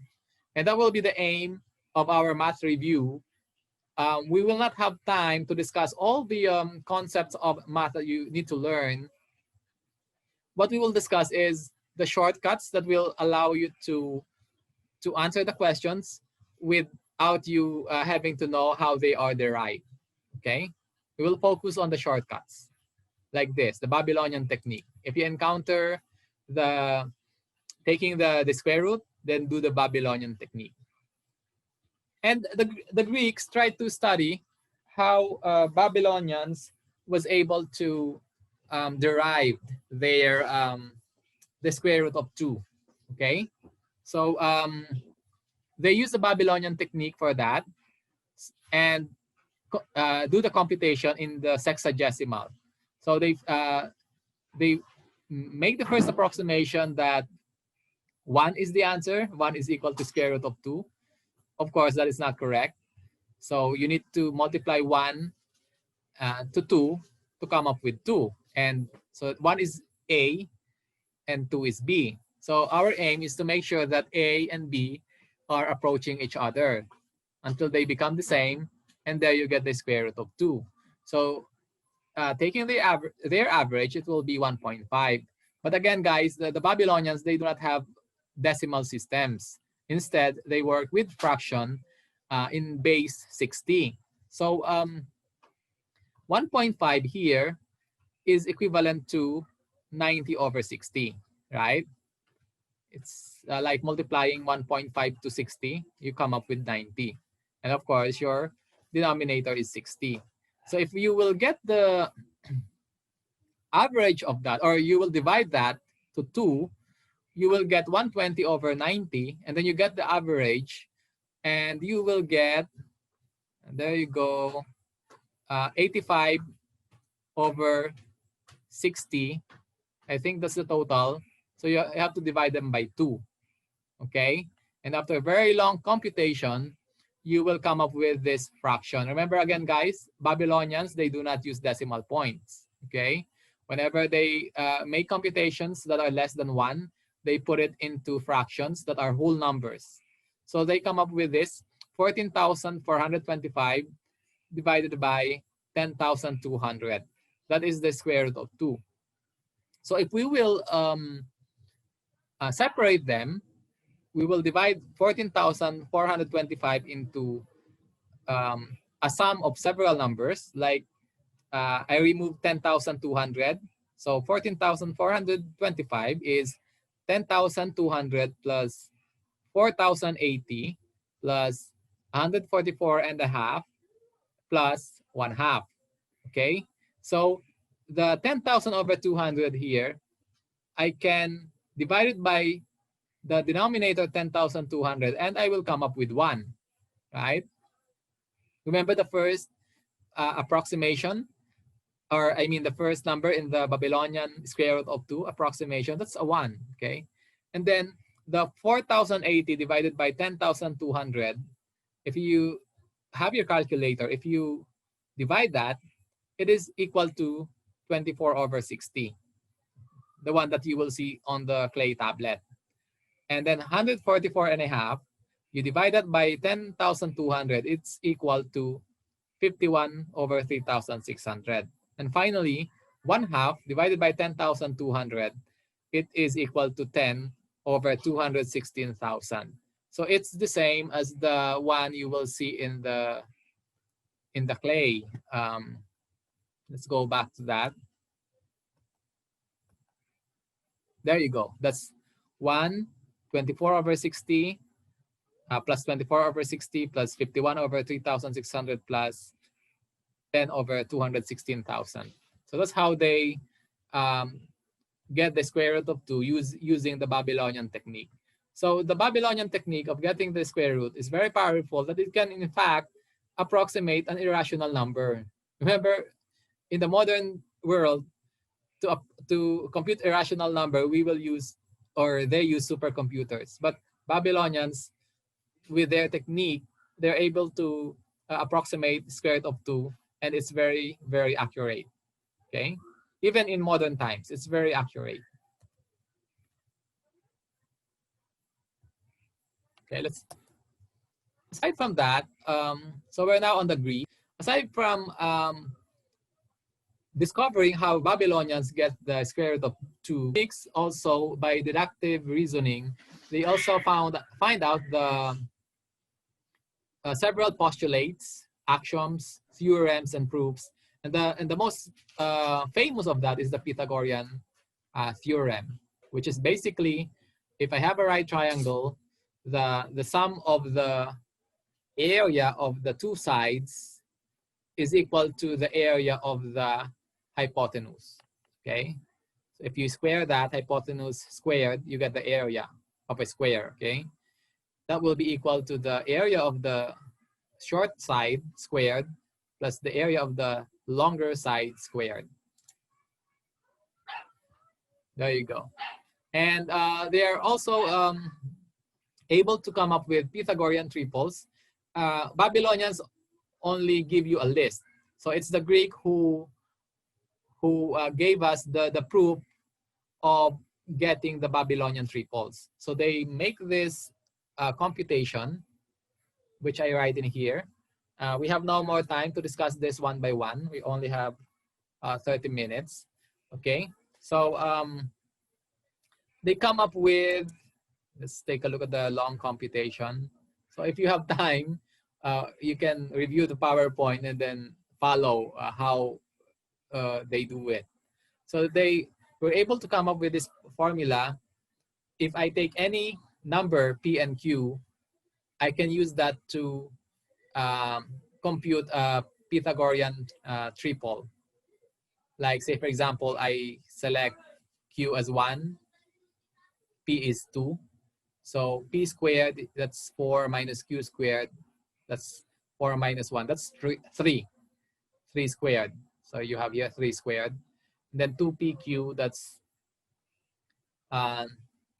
And that will be the aim of our math review. We will not have time to discuss all the concepts of math that you need to learn. What we will discuss is the shortcuts that will allow you to answer the questions without you having to know how they are derived. Okay? We will focus on the shortcuts like this, the Babylonian technique. If you encounter the taking the square root, then do the Babylonian technique. And the Greeks tried to study how Babylonians was able to derive their the square root of 2. Okay, so they use the Babylonian technique for that and do the computation in the sexagesimal. So they make the first approximation that 1 is the answer, 1 is equal to square root of 2. Of course, that is not correct. So you need to multiply 1 to 2 to come up with 2. And so 1 is A and 2 is B. So our aim is to make sure that A and B are approaching each other until they become the same. And there you get the square root of 2. So taking their average, it will be 1.5. But again, guys, the Babylonians, they do not have decimal systems. Instead, they work with fraction in base 60. So 1.5 here is equivalent to 90 over 60, right? It's like multiplying 1.5 to 60, you come up with 90. And of course, your denominator is 60. So if you will get the average of that, or you will divide that to 2, you will get 120 over 90, and then you get the average, and you will get, there you go, 85 over 60. I think that's the total. So you have to divide them by 2, okay? And after a very long computation, you will come up with this fraction. Remember again, guys, Babylonians, they do not use decimal points, okay? Whenever they make computations that are less than 1, they put it into fractions that are whole numbers. So they come up with this 14,425 divided by 10,200. That is the square root of 2. So if we will separate them, we will divide 14,425 into a sum of several numbers. Like I removed 10,200. So 14,425 is 10,200 plus 4,080 plus 144 and a half plus 1 half. Okay, so the 10,000 over 200 here, I can divide it by the denominator 10,200 and I will come up with 1, right? Remember the first approximation, or I mean the first number in the Babylonian square root of 2 approximation, that's a 1, okay? And then the 4,080 divided by 10,200, if you have your calculator, if you divide that, it is equal to 24 over 60, the one that you will see on the clay tablet. And then 144 and a half, you divide that by 10,200, it's equal to 51 over 3,600. And finally, 1 half divided by 10,200, it is equal to 10 over 216,000. So it's the same as the one you will see in the clay. Let's go back to that. There you go. That's 24 over 60 plus 24 over 60 plus 51 over 3,600 plus 10 over 216,000. So that's how they get the square root of 2 using the Babylonian technique. So the Babylonian technique of getting the square root is very powerful, that it can in fact approximate an irrational number. Remember, in the modern world, to compute irrational number, we will use, or they use, supercomputers. But Babylonians, with their technique, they're able to approximate square root of 2, and it's very, very accurate. Okay, even in modern times, it's very accurate. Okay, aside from that, so we're now on the Greek. Aside from discovering how Babylonians get the square root of 2, Greeks also, by deductive reasoning, they also find out the several postulates, axioms, theorems, and proofs. And the most famous of that is the Pythagorean theorem, which is basically, if I have a right triangle, the sum of the area of the two sides is equal to the area of the hypotenuse. Okay, so if you square that hypotenuse squared, you get the area of a square. Okay, that will be equal to the area of the short side squared plus the area of the longer side squared. There you go. And they are also able to come up with Pythagorean triples. Babylonians only give you a list. So it's the Greek who gave us the proof of getting the Babylonian triples. So they make this computation, which I write in here. We have no more time to discuss this one by one. We only have 30 minutes. Okay, so they come up with, let's take a look at the long computation. So if you have time, you can review the PowerPoint and then follow how they do it. So they were able to come up with this formula. If I take any number P and Q, I can use that to compute a Pythagorean triple. Like, say, for example, I select Q as 1, P is 2. So P squared, that's 4 minus Q squared, that's 4 minus 1, that's 3 squared. So you have here 3 squared. And then 2PQ, that's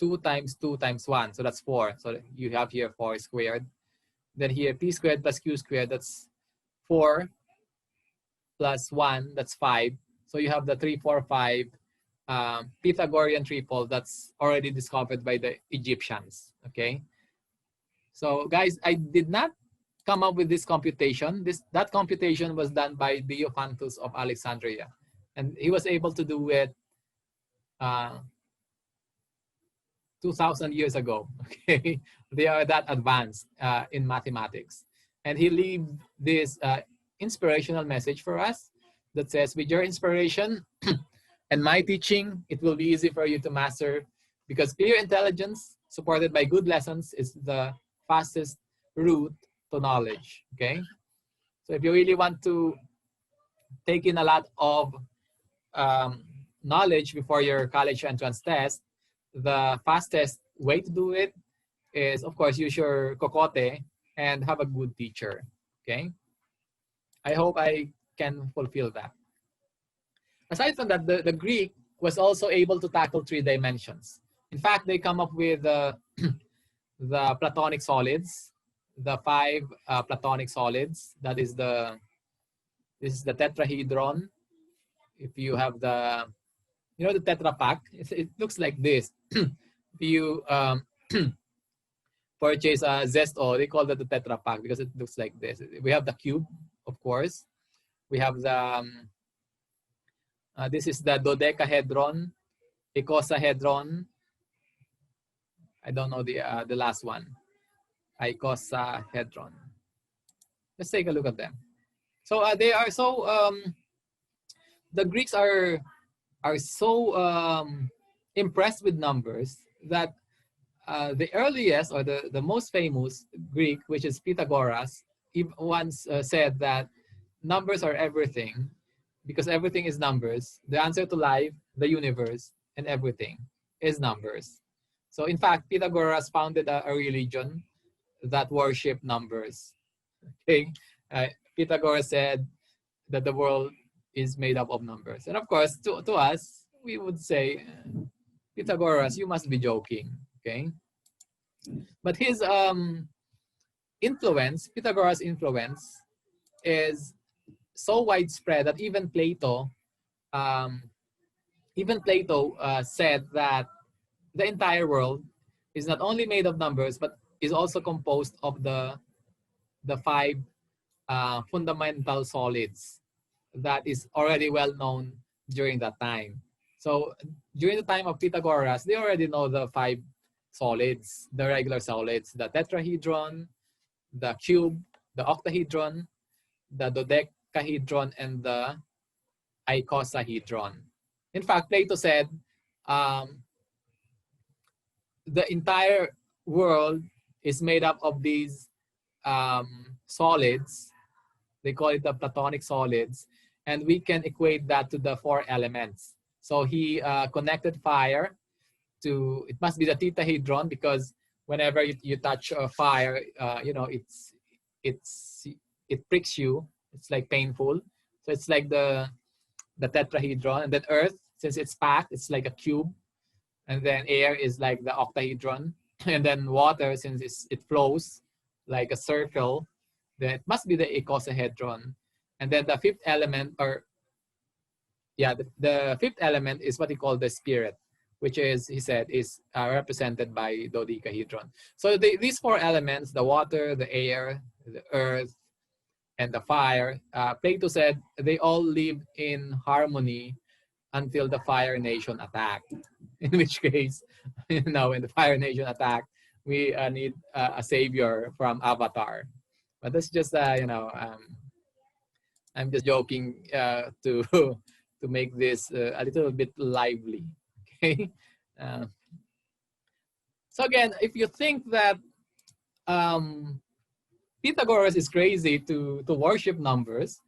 2 times 2 times 1, so that's 4. So you have here 4 squared. Then here P squared plus Q squared, that's 4 plus 1, that's 5. So you have the 3, 4, 5 Pythagorean triple that's already discovered by the Egyptians. Okay. So guys, I did not come up with this computation. That computation was done by Diophantus of Alexandria, and he was able to do it 2,000 years ago. Okay, they are that advanced in mathematics, and he leave this inspirational message for us that says, with your inspiration and my teaching, it will be easy for you to master, because clear intelligence supported by good lessons is the fastest route to knowledge. Okay, so if you really want to take in a lot of um, knowledge before your college entrance test, the fastest way to do it is, of course, use your kokote and have a good teacher. Okay, I hope I can fulfill that. Aside from that, the Greek was also able to tackle 3 dimensions. In fact, they come up with the platonic solids, the 5 platonic solids. That is this is the tetrahedron. If you have the Tetra Pak, it looks like this. If you purchase a Zesto, they call that the Tetra Pak because it looks like this. We have the cube, of course. We have this is the dodecahedron, icosahedron. I don't know the last one, icosahedron. Let's take a look at them. So they are so the Greeks are so impressed with numbers that the earliest or the most famous Greek, which is Pythagoras, once said that numbers are everything because everything is numbers. The answer to life, the universe, and everything is numbers. So in fact, Pythagoras founded a religion that worship numbers. Okay, Pythagoras said that the world is made up of numbers. And of course, to us, we would say, Pythagoras, you must be joking, okay? But his influence, Pythagoras' influence, is so widespread that even Plato said that the entire world is not only made of numbers, but is also composed of the 5 fundamental solids that is already well known during that time. So during the time of Pythagoras, they already know the 5 solids, the regular solids, the tetrahedron, the cube, the octahedron, the dodecahedron, and the icosahedron. In fact, Plato said the entire world is made up of these solids. They call it the platonic solids, and we can equate that to the 4 elements. So he connected fire to, it must be the tetrahedron, because whenever you touch fire, it pricks you. It's like painful. So it's like the tetrahedron, and then earth, since it's packed, it's like a cube, and then air is like the octahedron, and then water, since it flows like a circle, then it must be the icosahedron. And then the 5th element, or yeah, the 5th element is what he called the spirit, which is, he said, is represented by dodecahedron. So these 4 elements, the water, the air, the earth, and the fire, Plato said they all lived in harmony until the Fire Nation attacked. In which case, when the Fire Nation attacked, we need a savior from Avatar. But that's just, I'm just joking to to make this a little bit lively. Okay. So again, if you think that Pythagoras is crazy to worship numbers,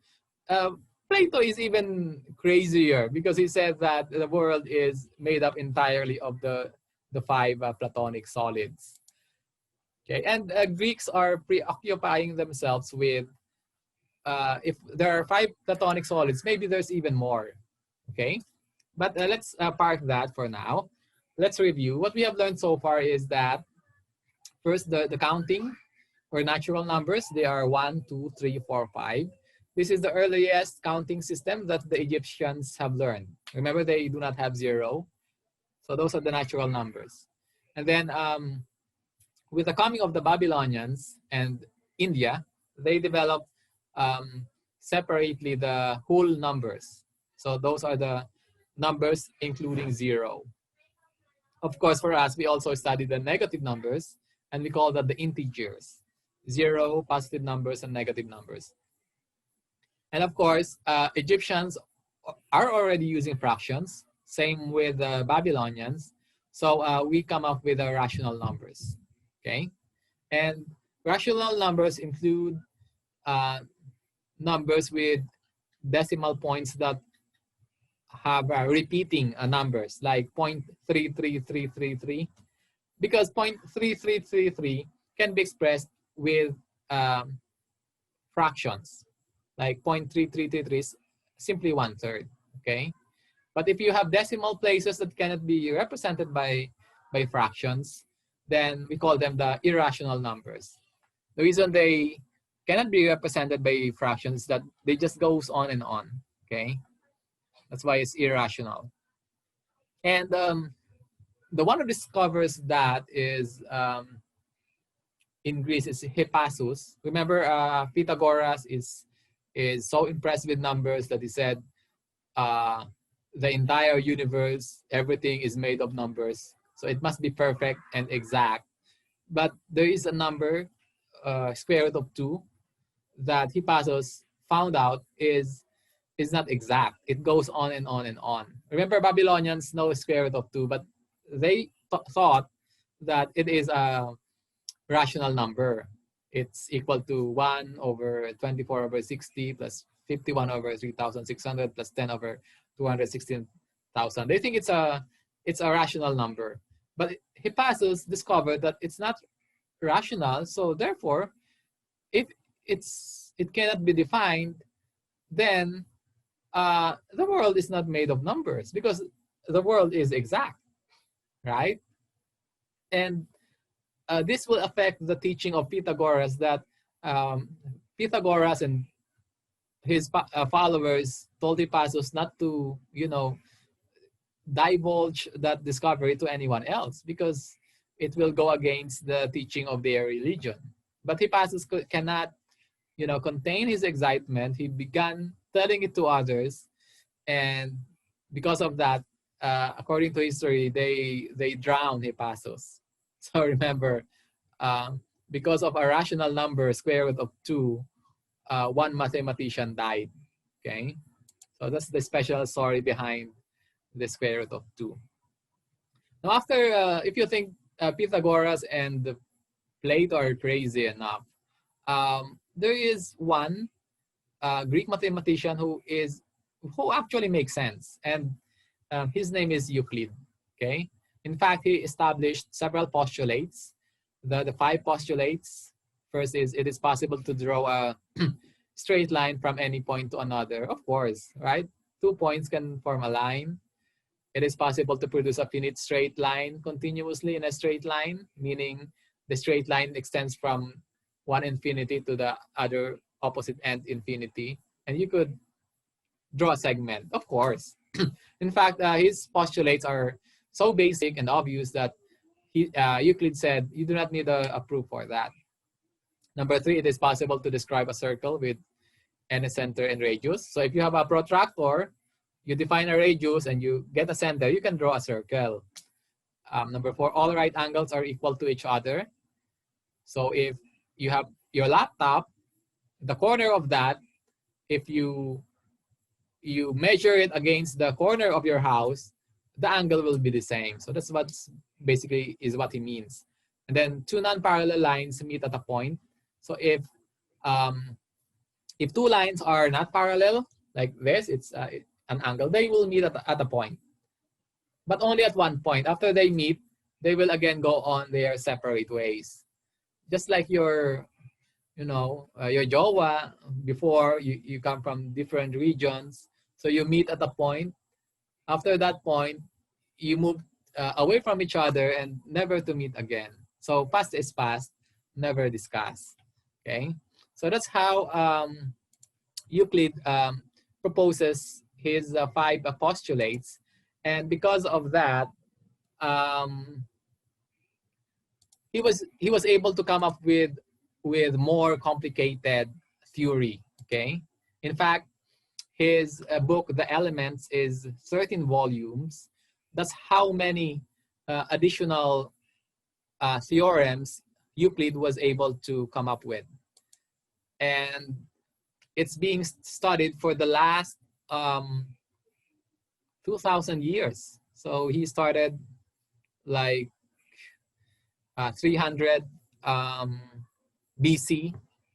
Plato is even crazier, because he said that the world is made up entirely of the 5 platonic solids. Okay, and Greeks are preoccupying themselves with if there are 5 platonic solids, maybe there's even more. Okay, but let's park that for now. Let's review. What we have learned so far is that first, the counting or natural numbers, they are 1, 2, 3, 4, 5. This is the earliest counting system that the Egyptians have learned. Remember, they do not have 0. So those are the natural numbers. And then with the coming of the Babylonians and India, they developed separately the whole numbers. So those are the numbers including 0. Of course, for us, we also study the negative numbers, and we call that the integers: 0, positive numbers, and negative numbers. And of course, Egyptians are already using fractions. Same with the Babylonians. So we come up with rational numbers. Okay, and rational numbers include numbers with decimal points that have repeating numbers like 0.33333, because 0.3333 can be expressed with fractions, like 0.3333 is simply 1/3. Okay, but if you have decimal places that cannot be represented by fractions, then we call them the irrational numbers. The reason they cannot be represented by fractions is that they just goes on and on. Okay, that's why it's irrational. And the one who discovers that is in Greece is Hippasus. Remember, Pythagoras is so impressed with numbers that he said the entire universe, everything is made of numbers, so it must be perfect and exact. But there is a number, square root of 2, that Hippasus found out is not exact. It goes on and on and on. Remember, Babylonians know square root of 2, but they thought that it is a rational number. It's equal to 1 over 24 over 60 plus 51 over 3,600 plus 10 over 216,000. They think it's a rational number. But Hippasus discovered that it's not rational, so therefore, if it cannot be defined, then the world is not made of numbers, because the world is exact, right? And this will affect the teaching of Pythagoras, that Pythagoras and his followers told Hippasus not to, divulge that discovery to anyone else, because it will go against the teaching of their religion. But Hippasus cannot, contain his excitement. He began telling it to others, and because of that, according to history, they drowned Hippasus. So remember, because of a rational number, square root of 2, one mathematician died. Okay, so that's the special story behind the square root of 2. Now, after, if you think Pythagoras and Plato are crazy enough, there is one Greek mathematician who actually makes sense, and his name is Euclid. Okay, in fact, he established several postulates. The 5 postulates. First is, it is possible to draw a straight line from any point to another. Of course, right? 2 points can form a line. It is possible to produce a finite straight line continuously in a straight line, meaning the straight line extends from one infinity to the other opposite end infinity. And you could draw a segment, of course. In fact, his postulates are so basic and obvious that Euclid said you do not need a proof for that. Number 3, it is possible to describe a circle with any center and radius. So if you have a protractor, you define a radius and you get a center, you can draw a circle. Number 4, all right angles are equal to each other. So if you have your laptop, the corner of that, if you measure it against the corner of your house, the angle will be the same. So that's basically is what he means. And then 2 non-parallel lines meet at a point. So if 2 lines are not parallel, like this, it's an angle, they will meet at a point. But only at one point. After they meet, they will again go on their separate ways. Just like your jowa, before you come from different regions. So you meet at a point. After that point, you move away from each other and never to meet again. So past is past, never discuss. Okay, so that's how Euclid proposes his 5 postulates, and because of that, he was able to come up with more complicated theory. Okay, in fact, his book, The Elements, is 13 volumes. That's how many additional theorems Euclid was able to come up with. And it's being studied for the last 2,000 years. So he started like 300 BC.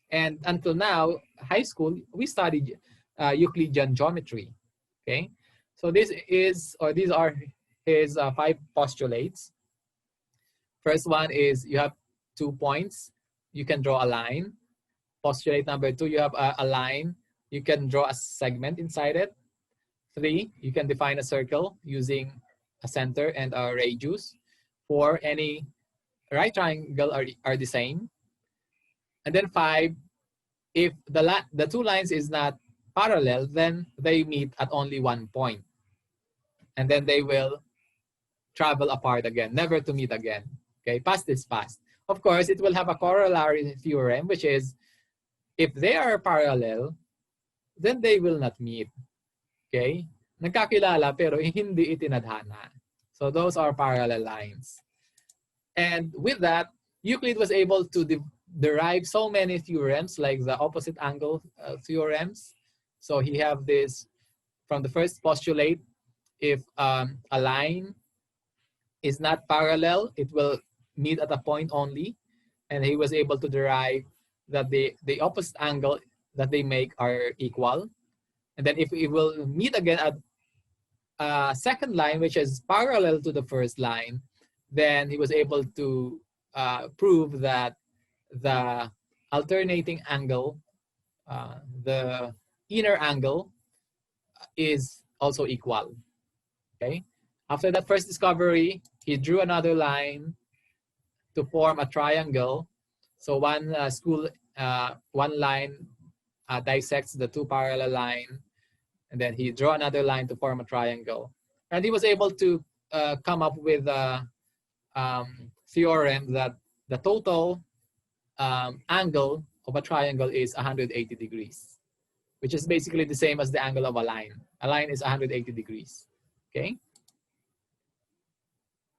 And until now, high school, we studied Euclidean geometry. Okay, so this is, or these are his 5 postulates. First one is you have 2 points, you can draw a line. Postulate number 2, you have a line, you can draw a segment inside it. 3, you can define a circle using a center and a radius. 4, any right triangle are the same. And then 5, if the 2 lines is not parallel, then they meet at only 1 point. And then they will travel apart again, never to meet again. Okay, past is past. Of course, it will have a corollary theorem, which is if they are parallel, then they will not meet. Okay? Nagkakilala pero hindi itinadhana. So those are parallel lines. And with that, Euclid was able to derive so many theorems, like the opposite angle theorems. So he have this from the first postulate: if a line is not parallel, it will meet at a point only. And he was able to derive that the opposite angle that they make are equal. And then if it will meet again at a second line, which is parallel to the first line, then he was able to prove that the alternating angle, the inner angle, is also equal. Okay. After that first discovery, he drew another line to form a triangle. So one line dissects the 2 parallel line, and then he drew another line to form a triangle. And he was able to come up with a theorem that the total angle of a triangle is 180 degrees, which is basically the same as the angle of a line. A line is 180 degrees, okay?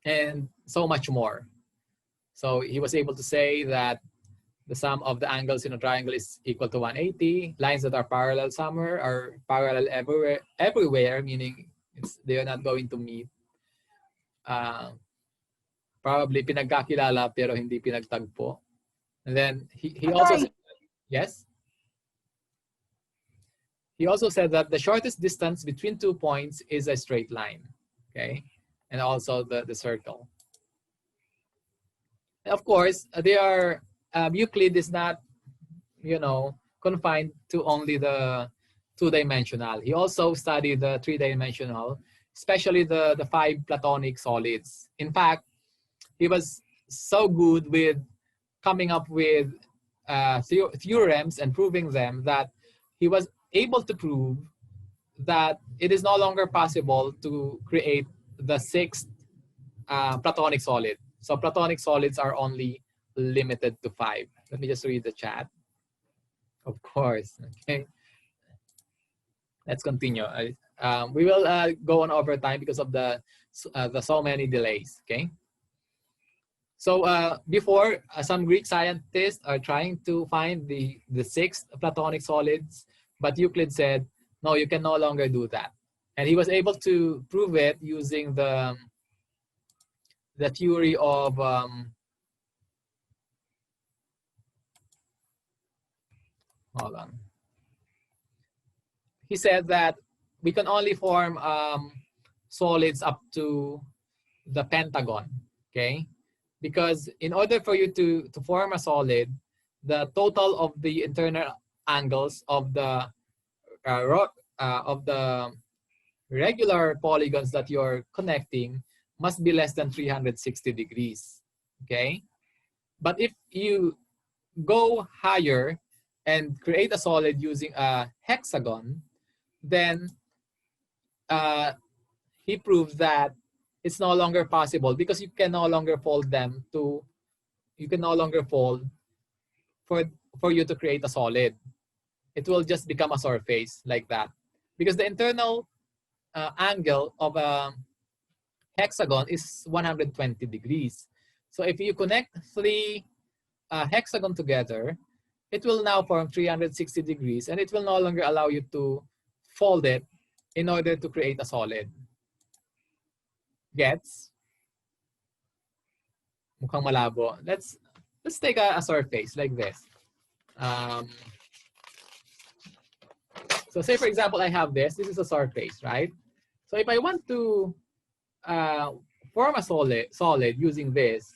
And so much more. So he was able to say that the sum of the angles in a triangle is equal to 180. Lines that are parallel somewhere are parallel everywhere, meaning they are not going to meet. Probably pinagkakilala pero hindi pinagtagpo. And then he also said, yes? He also said that the shortest distance between 2 points is a straight line, okay? And also the circle. Of course, they are, Euclid is not, confined to only the 2-dimensional. He also studied the 3-dimensional, especially the 5 Platonic solids. In fact, he was so good with coming up with theorems and proving them that he was able to prove that it is no longer possible to create the 6th Platonic solid. So Platonic solids are only limited to 5. Let me just read the chat. Of course, okay. Let's continue. We will go on over time because of the so many delays, okay? So before, some Greek scientists are trying to find the 6th Platonic solids, but Euclid said, no, you can no longer do that. And he was able to prove it using the theory of hold on. He said that we can only form solids up to the pentagon, okay? Because in order for you to form a solid, the total of the internal angles of the regular polygons that you're connecting must be less than 360 degrees, okay? But if you go higher and create a solid using a hexagon, then he proves that it's no longer possible because you can no longer fold them to, you can no longer fold for you to create a solid. It will just become a surface like that. Because the internal angle of a hexagon is 120 degrees. So if you connect three hexagon together, it will now form 360 degrees, and it will no longer allow you to fold it in order to create a solid. Gets? Mukhang malabo. Let's take a surface like this. So say, for example, I have this. This is a surface, right? So if I want to form a solid using this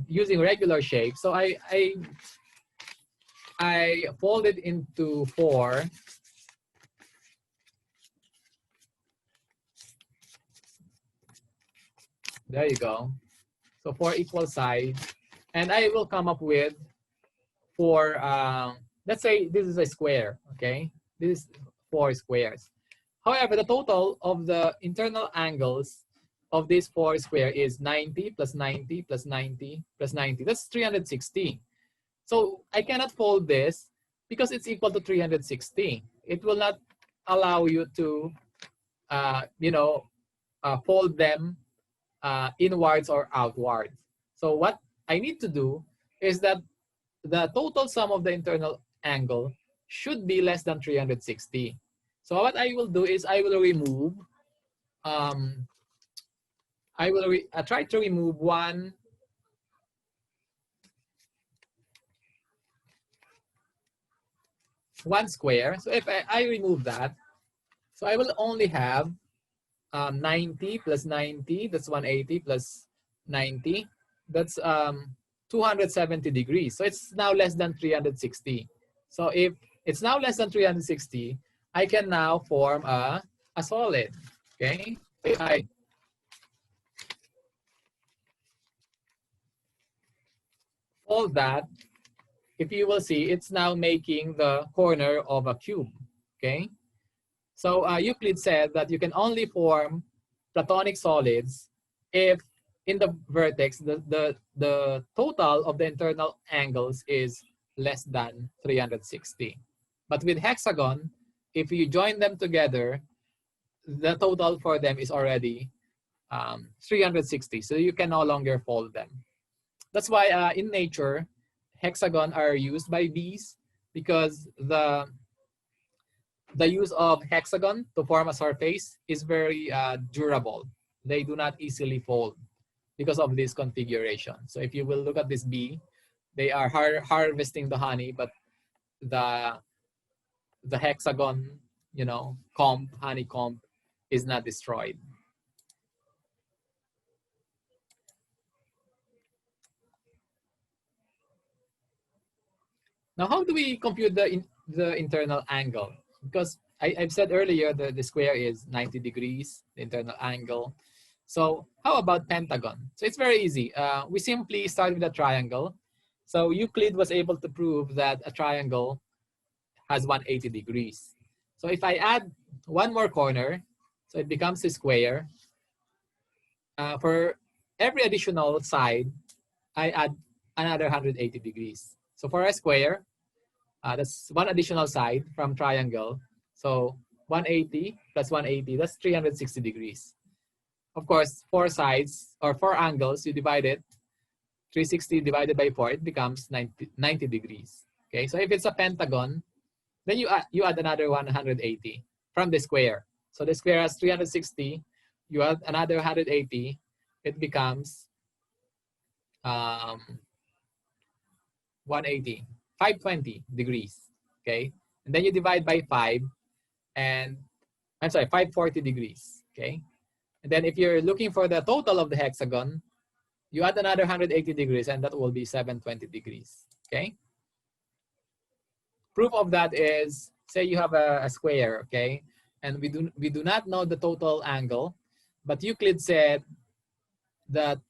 using regular shape, so I fold it into 4. There you go. So 4 equal sides, and I will come up with 4. Let's say this is a square. Okay, this is 4 squares. However, the total of the internal angles of this 4 square is 90 plus 90 plus 90 plus 90. That's 360. So I cannot fold this because it's equal to 360. It will not allow you to, fold them inwards or outwards. So what I need to do is that the total sum of the internal angle should be less than 360. So what I will do is I will remove, try to remove one square. So if I remove that, so I will only have 90 plus 90, that's 180 plus 90, that's 270 degrees. So it's now less than 360. So if it's now less than 360, I can now form a solid. Okay, if I fold that, if you will see, it's now making the corner of a cube. Okay, so Euclid said that you can only form Platonic solids if in the vertex the total of the internal angles is less than 360. But with hexagon, if you join them together, the total for them is already 360. So you can no longer fold them. That's why in nature, hexagon are used by bees, because the use of hexagon to form a surface is very durable. They do not easily fold because of this configuration. So if you will look at this bee, they are harvesting the honey, but the hexagon, honeycomb is not destroyed. Now, how do we compute the internal angle? Because I've said earlier the square is 90 degrees, the internal angle. So how about pentagon? So it's very easy. We simply start with a triangle. So Euclid was able to prove that a triangle has 180 degrees. So if I add one more corner, so it becomes a square. For every additional side, I add another 180 degrees. So for a square, that's one additional side from triangle. So 180 plus 180, that's 360 degrees. Of course, 4 sides or 4 angles, you divide it, 360 divided by 4, it becomes 90 degrees. Okay, so if it's a pentagon, then you add another 180 from the square. So the square has 360, you add another 180, it becomes 180, 520 degrees. Okay, and then you divide by 5, and 540 degrees. Okay, and then if you're looking for the total of the hexagon, you add another 180 degrees, and that will be 720 degrees. Okay. Proof of that is, say you have a square, okay, and we do not know the total angle, but Euclid said that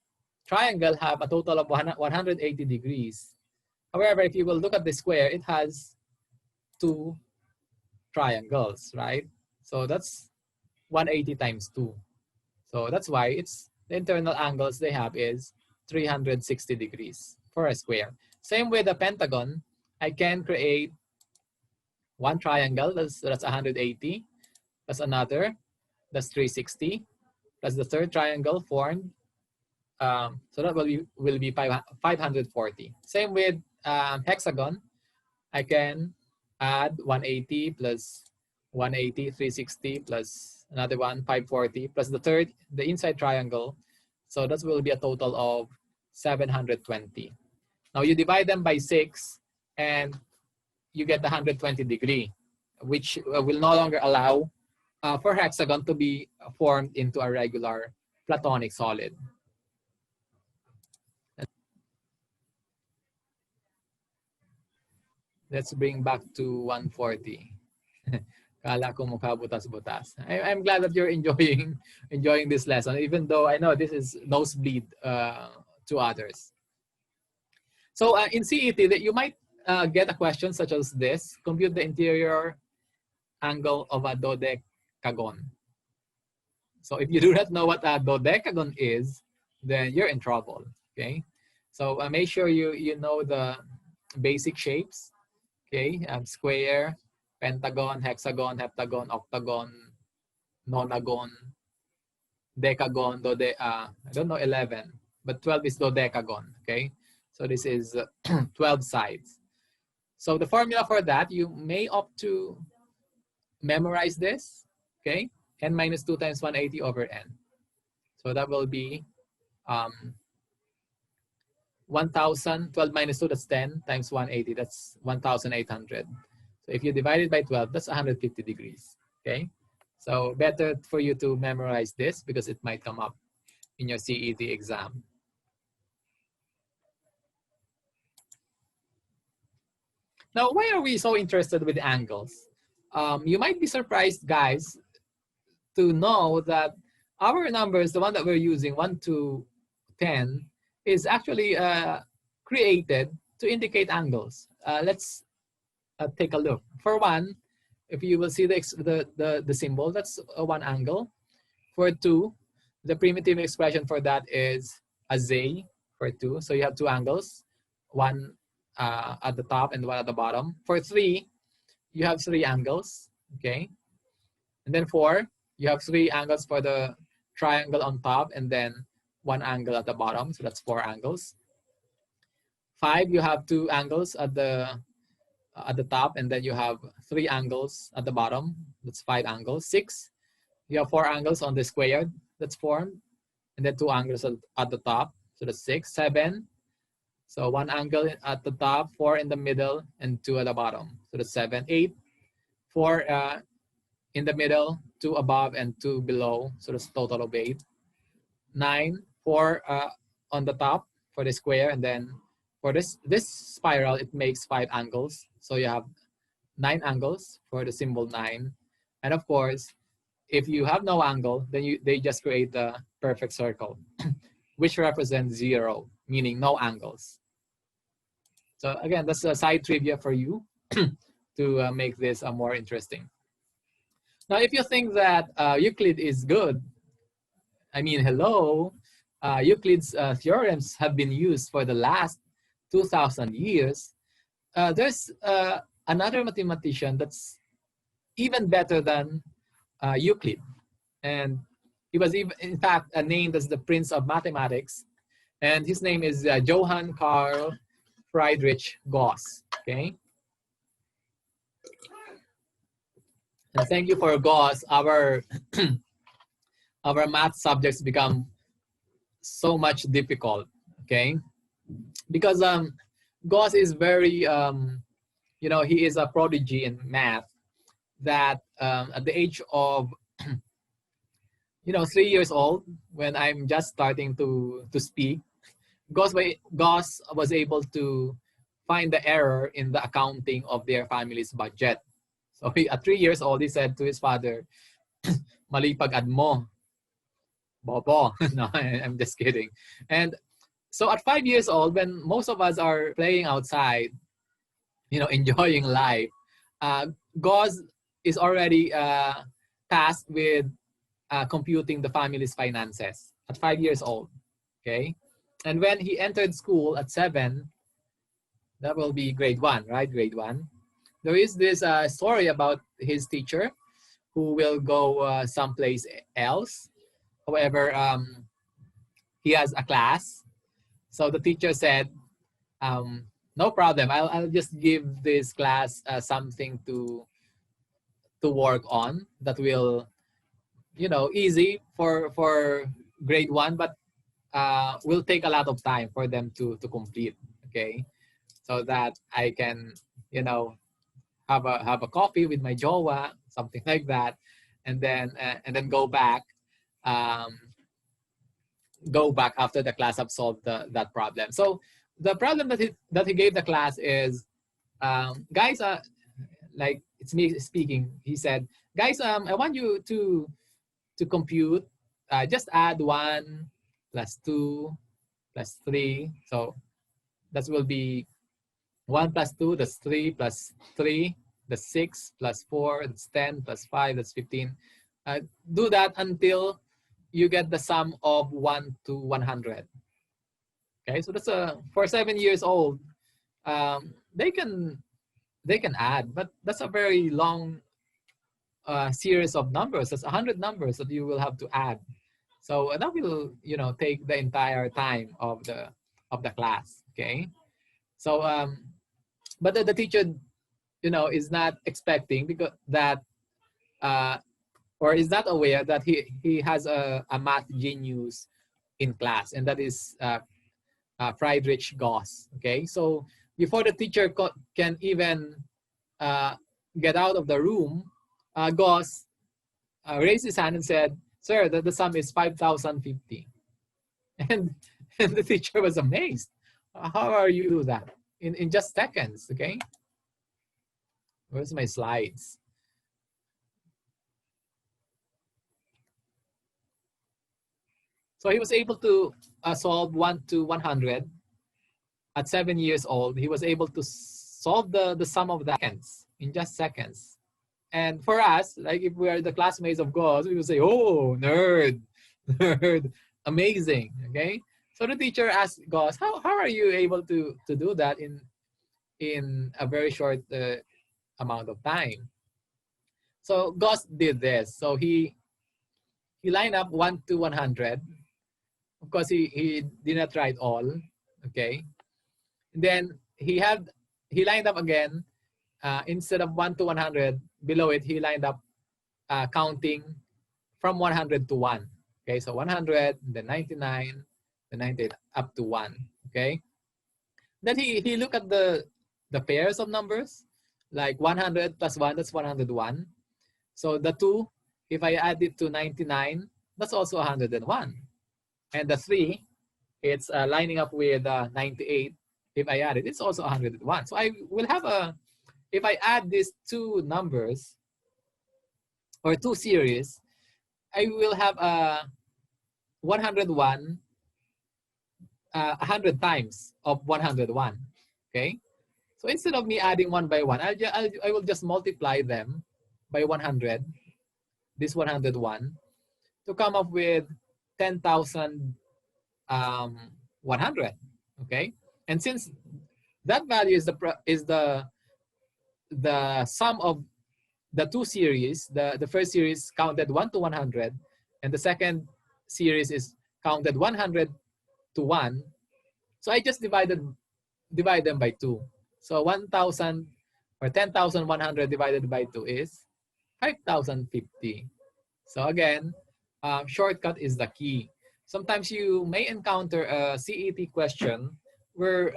triangle have a total of 180 degrees. However, if you will look at the square, it has 2 triangles, right? So that's 180 times 2. So that's why it's the internal angles they have is 360 degrees for a square. Same with the pentagon, I can create one triangle, that's 180, that's another, that's 360. plus the third triangle formed. So that will be 540. Same with hexagon. I can add 180 plus 180, 360 plus another one, 540 plus the third, the inside triangle. So that will be a total of 720. Now you divide them by 6 and you get the 120 degree, which will no longer allow for hexagon to be formed into a regular platonic solid. Let's bring back to 140. Kala ko mukha butas-butas. I'm glad that you're enjoying this lesson, even though I know this is nosebleed to others. So in CET, that you might get a question such as this: compute the interior angle of a dodecagon. So if you do not know what a dodecagon is, then you're in trouble. Okay, so make sure you know the basic shapes. Okay, square, pentagon, hexagon, heptagon, octagon, nonagon, decagon, I don't know 11, but 12 is dodecagon. Okay, so this is 12 sides. So the formula for that, you may opt to memorize this. Okay, n minus 2 times 180 over n. So that will be 1,000, 12 minus 2, that's 10, times 180, that's 1,800. So if you divide it by 12, that's 150 degrees, okay? So better for you to memorize this because it might come up in your CET exam. Now, why are we so interested with angles? You might be surprised, guys, to know that our numbers, the one that we're using, 1 to 10, is actually created to indicate angles. Let's take a look. For 1, if you will see the symbol, that's one angle. For 2, the primitive expression for that is a z for 2. So you have 2 angles, one at the top and one at the bottom. For 3, you have 3 angles, okay? And then 4, you have 3 angles for the triangle on top and then 1 angle at the bottom, so that's 4 angles. 5, you have 2 angles at the top, and then you have 3 angles at the bottom, that's 5 angles. 6, you have 4 angles on the square that's formed, and then 2 angles at the top, so that's 6. 7, so 1 angle at the top, 4 in the middle, and 2 at the bottom, so that's 7. 8, 4 in the middle, 2 above, and 2 below, so that's a total of 8. 9, 4 on the top for the square, and then for this spiral, it makes 5 angles. So you have 9 angles for the symbol 9. And of course, if you have no angle, then they just create the perfect circle, which represents 0, meaning no angles. So again, that's a side trivia for you to make this more interesting. Now, if you think that Euclid is good, I mean, hello, Euclid's theorems have been used for the last 2,000 years. There's another mathematician that's even better than Euclid. And he was even, in fact, named as the Prince of Mathematics. And his name is Johann Carl Friedrich Gauss, okay? And thank you for Gauss, our math subjects become so much difficult, okay? Because Gauss is very, he is a prodigy in math that at the age of, 3 years old, when I'm just starting to speak, Gauss was able to find the error in the accounting of their family's budget. So at 3 years old, he said to his father, "Mali pag-add mo, bobo." No, I'm just kidding. And so at 5 years old, when most of us are playing outside, enjoying life, Gauss is already tasked with computing the family's finances at 5 years old, okay? And when he entered school at 7, that will be grade 1, right? Grade 1. There is this story about his teacher who will go someplace else, However, he has a class. So the teacher said, no problem. I'll just give this class something to work on that will, easy for grade 1, but will take a lot of time for them to complete. Okay, so that I can, have a coffee with my jowa, something like that, and then um, go back after the class have solved that problem. So the problem that he gave the class is, guys, like it's me speaking. He said, guys, I want you to compute. Just add 1 plus 2 plus 3. So that will be 1 plus 2, that's 3 plus 3, that's 6 plus 4, that's 10 plus 5, that's 15. Do that until you get the sum of 1 to 100. Okay, so that's for 7 years old. They can add, but that's a very long series of numbers. That's 100 numbers that you will have to add. So that will, take the entire time of the class. Okay, so but the teacher, is not expecting, because that or is not aware that he has a math genius in class, and that is Friedrich Gauss. Okay, so before the teacher can even get out of the room, Gauss raised his hand and said, "Sir, the sum is 5,050." And the teacher was amazed. How are you do that in just seconds? Okay, where's my slides? So he was able to solve 1 to 100 at 7 years old. He was able to solve the sum of the seconds, in just seconds. And for us, like if we are the classmates of Gauss, we would say, "Oh, nerd, nerd, amazing." Okay. So the teacher asked Gauss, "How are you able to do that in a very short amount of time?" So Gauss did this. So he lined up 1 to 100. Of course, he did not write all. Okay. And then he lined up again. Instead of 1 to 100, below it, he lined up counting from 100 to 1. Okay, so 100, then 99, then 98, up to 1. Okay. Then he looked at the pairs of numbers, like 100 plus 1, that's 101. So the 2, if I add it to 99, that's also 101. And the 3, it's lining up with 98. If I add it, it's also 101. So I will have if I add these two numbers or two series, I will have 101 100 times of 101. Okay, so instead of me adding one by one, I will just multiply them by 100, this 101, to come up with 10,100. Okay, and since that value is the sum of the two series, the first series counted 1 to 100, and the second series is counted 100 to 1. So I just divide them by 2. So 1,000 or 10,100 divided by 2 is 5,050. So again, shortcut is the key. Sometimes you may encounter a CET question where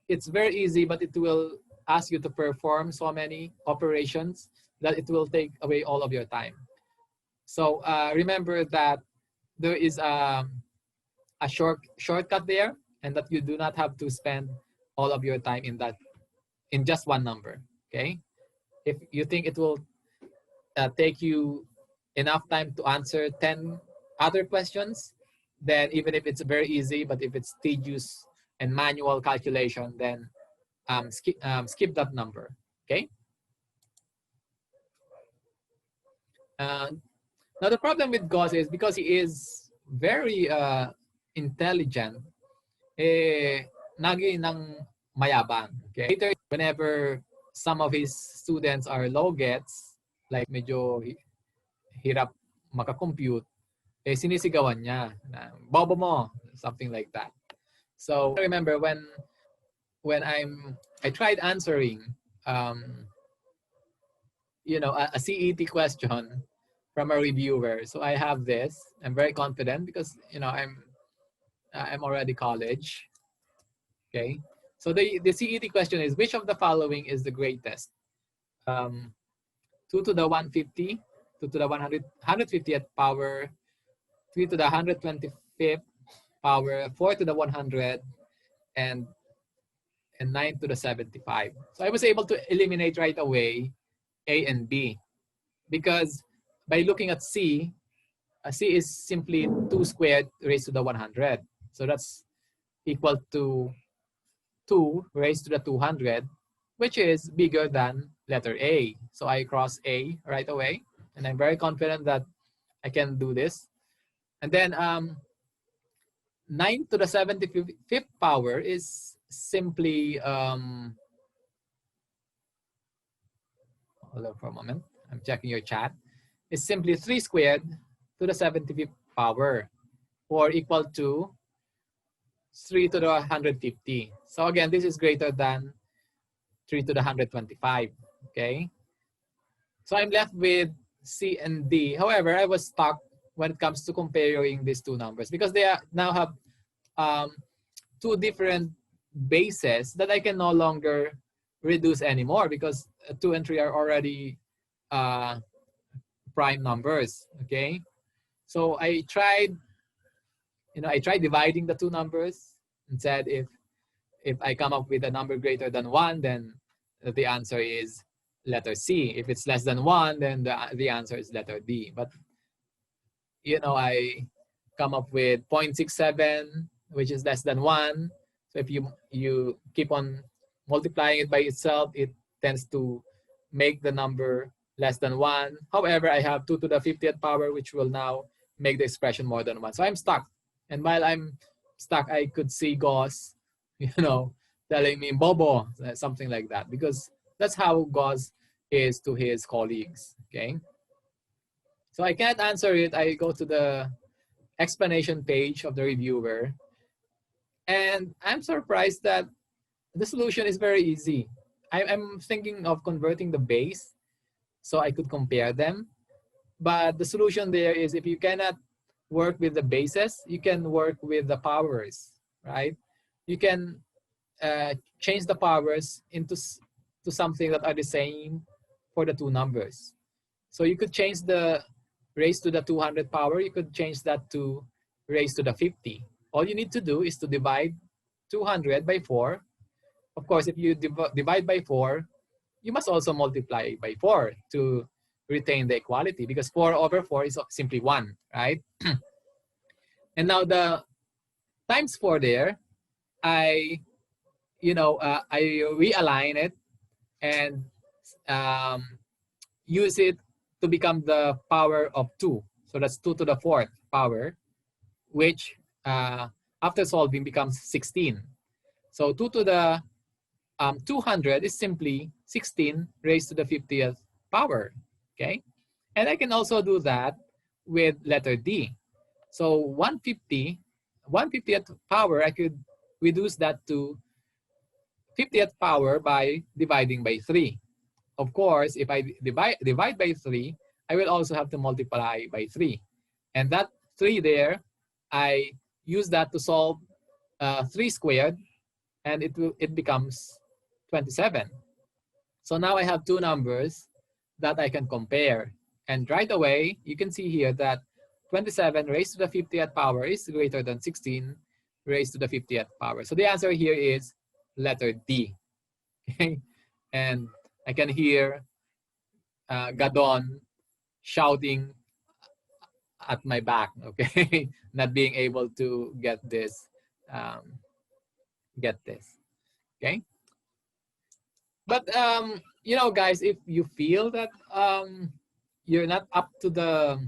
it's very easy, but it will ask you to perform so many operations that it will take away all of your time. So remember that there is a shortcut there, and that you do not have to spend all of your time in just one number. Okay, if you think it will take you enough time to answer 10 other questions, then even if it's very easy, but if it's tedious and manual calculation, then skip that number. Okay. Now the problem with Gauss is because he is very intelligent, nagi ng mayabang. Okay. Later, whenever some of his students are low gets, like medyo hirap makakompute, eh, sinisigawan niya na bobo mo, something like that. So I remember when I tried answering you know, a CET question from a reviewer. So I have this. I'm very confident because you know I'm already college. Okay. So the CET question is, which of the following is the greatest? 2 to the 150, 2 to the 150th power, 3 to the 125th power, 4 to the 100, and 9 to the 75. So I was able to eliminate right away A and B because by looking at C, C is simply 2 squared raised to the 100. So that's equal to 2 raised to the 200, which is bigger than letter A. So I cross A right away, and I'm very confident that I can do this. And then 9 to the 75th power is simply, hold on for a moment, I'm checking your chat. It's simply 3 squared to the 75th power, or equal to 3 to the 150. So again, this is greater than 3 to the 125, okay? So I'm left with C and D. However, I was stuck when it comes to comparing these two numbers because they now have two different bases that I can no longer reduce anymore because 2 and 3 are already prime numbers, okay? So I tried, you know, I tried dividing the two numbers and said if I come up with a number greater than 1, then the answer is letter C. If it's less than 1, then the answer is letter D. But, you know, I come up with 0.67, which is less than 1. So if you keep on multiplying it by itself, it tends to make the number less than 1. However, I have 2 to the 50th power, which will now make the expression more than 1. So I'm stuck. And while I'm stuck, I could see Gauss, you know, telling me Bobo, something like that, because that's how Gauss is to his colleagues, okay? So I can't answer it. I go to the explanation page of the reviewer, and I'm surprised that the solution is very easy. I'm thinking of converting the base so I could compare them, but the solution there is if you cannot work with the bases, you can work with the powers, right? You can change the powers into to something that are the same for the two numbers. So you could change the raised to the 200 power, you could change that to raised to the 50. All you need to do is to divide 200 by 4. Of course, if you divide by 4, you must also multiply by 4 to retain the equality because 4 over 4 is simply 1, right? And now the times 4 there, I realign it and use it to become the power of 2. So that's 2 to the 4th power, which after solving becomes 16. So 2 to the 200 is simply 16 raised to the 50th power, okay? And I can also do that with letter D. So 150th power, I could reduce that to 50th power by dividing by 3. Of course, if I divide by 3, I will also have to multiply by 3. And that 3 there, I use that to solve 3 squared, and it becomes 27. So now I have two numbers that I can compare. And right away, you can see here that 27 raised to the 50th power is greater than 16 raised to the 50th power. So the answer here is letter D. Okay? And I can hear Gadon shouting at my back, okay? Not being able to get this, okay? But, you know, guys, if you feel that you're not up to the,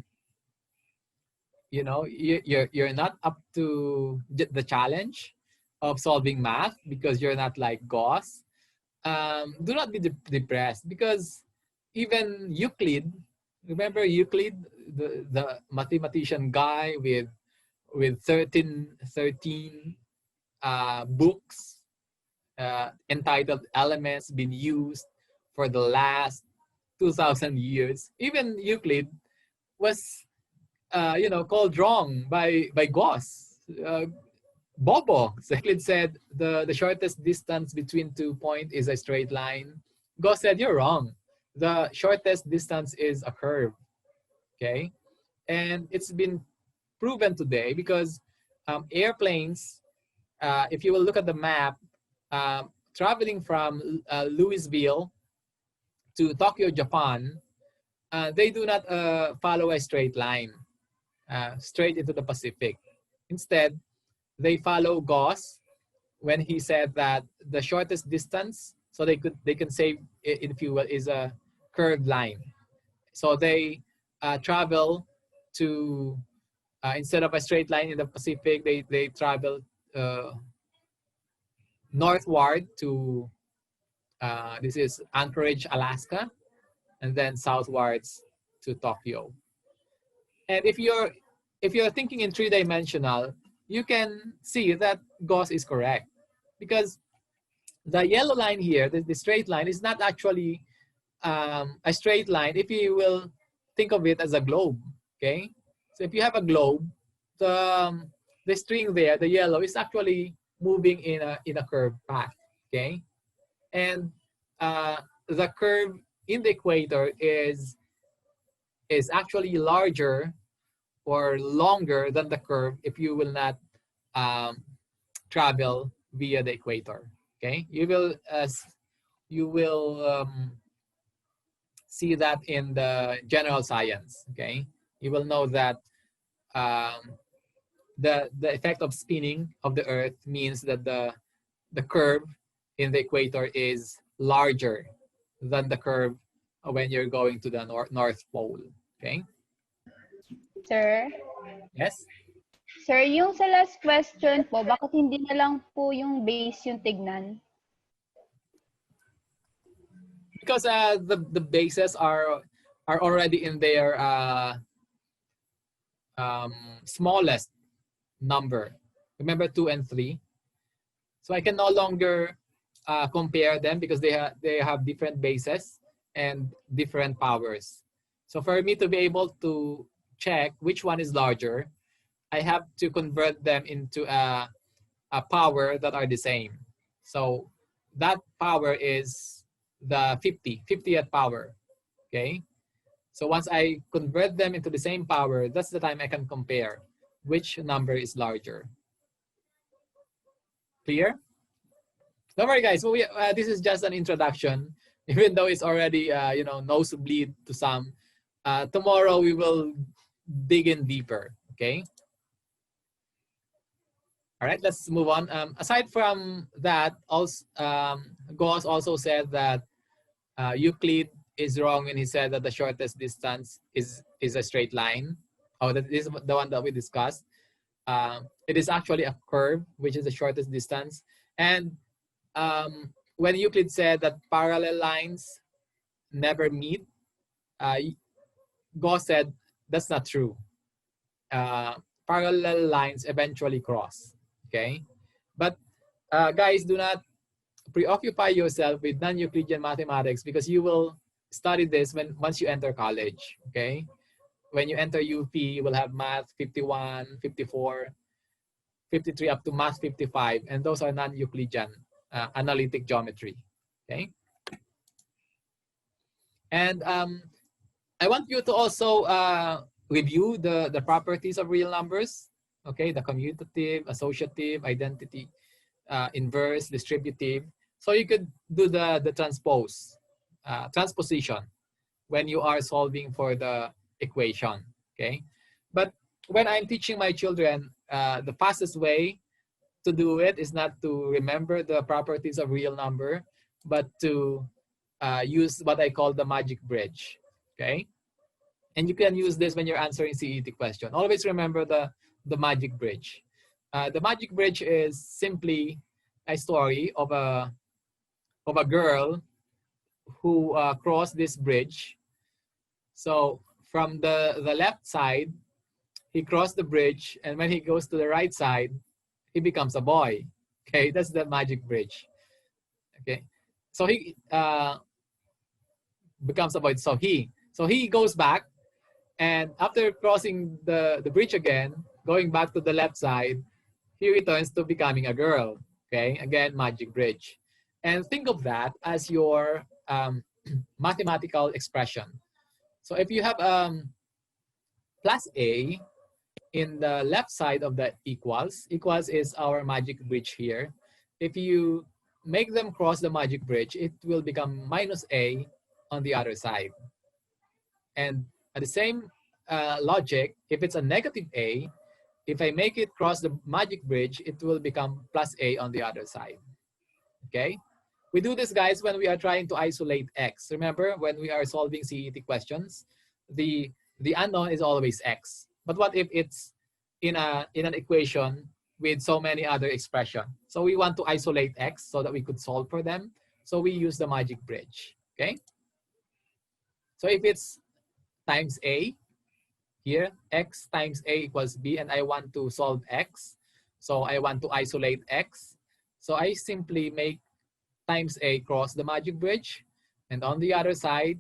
you know, you're not up to the challenge of solving math because you're not like Gauss, do not be depressed because even Euclid Remember Euclid, the mathematician guy with 13 books entitled Elements been used for the last 2,000 years. Even Euclid was, called wrong by Gauss. Bobo. Euclid said the shortest distance between 2 points is a straight line. Gauss said, you're wrong. The shortest distance is a curve. Okay. And it's been proven today because airplanes, if you will look at the map, traveling from Louisville to Tokyo, Japan, they do not follow a straight line straight into the Pacific. Instead, they follow Gauss when he said that the shortest distance, so they can save in fuel, is a curved line. So they travel to instead of a straight line in the Pacific, they travel northward to this is Anchorage, Alaska, and then southwards to Tokyo. And if you're thinking in three-dimensional, you can see that Gauss is correct because the yellow line here, the straight line, is not actually a straight line if you will think of it as a globe. Okay, so if you have a globe, the string there, the yellow, is actually moving in a curved path. Okay, and the curve in the equator is actually larger or longer than the curve if you will not um, travel via the equator. Okay, you will see that in the general science. Okay, you will know that the effect of spinning of the Earth means that the curve in the equator is larger than the curve when you're going to the North Pole. Okay. Sir? Yes. Sir, yung sa last question po, bakit hindi na lang po yung base yung tignan? Because the bases are already in their smallest number. Remember 2 and 3. So I can no longer compare them because they have different bases and different powers. So for me to be able to check which one is larger, I have to convert them into a power that are the same. So that power is the 50th power. Okay. So once I convert them into the same power, that's the time I can compare which number is larger. Clear? Don't worry, guys. So this is just an introduction, even though it's already nosebleed to some. Tomorrow we will dig in deeper. Okay. All right. Let's move on. Aside from that, also Gauss also said that Euclid is wrong when he said that the shortest distance is a straight line. Oh, that is the one that we discussed. It is actually a curve, which is the shortest distance. And when Euclid said that parallel lines never meet, Gauss said that's not true. Parallel lines eventually cross. Okay, but guys, do not preoccupy yourself with non-Euclidean mathematics because you will study this once you enter college. Okay, when you enter UP, you will have Math 51, 54, 53 up to Math 55, and those are non-Euclidean analytic geometry. Okay, and I want you to also review the properties of real numbers. Okay, the commutative, associative, identity, inverse, distributive. So you could do the transposition when you are solving for the equation. Okay, but when I'm teaching my children, the fastest way to do it is not to remember the properties of real number, but to use what I call the magic bridge. Okay, and you can use this when you're answering CET question. Always remember the magic bridge. The magic bridge is simply a story of a girl who crossed this bridge. So from the left side, he crossed the bridge, and when he goes to the right side, he becomes a boy. Okay, that's the magic bridge. Okay, so he becomes a boy. So he goes back, and after crossing the bridge again, going back to the left side, he returns to becoming a girl. Okay, again, magic bridge. And think of that as your mathematical expression. So if you have plus a in the left side of the equals is our magic bridge here. If you make them cross the magic bridge, it will become minus a on the other side. And at the same logic, if it's a negative a, if I make it cross the magic bridge, it will become plus a on the other side. Okay? We do this, guys, when we are trying to isolate x. Remember, when we are solving CET questions, the unknown is always x. But what if it's in an equation with so many other expressions? So we want to isolate x so that we could solve for them. So we use the magic bridge. Okay? So if it's times a, here, x times a equals b, and I want to solve x. So I want to isolate x. So I simply make times a cross the magic bridge, and on the other side,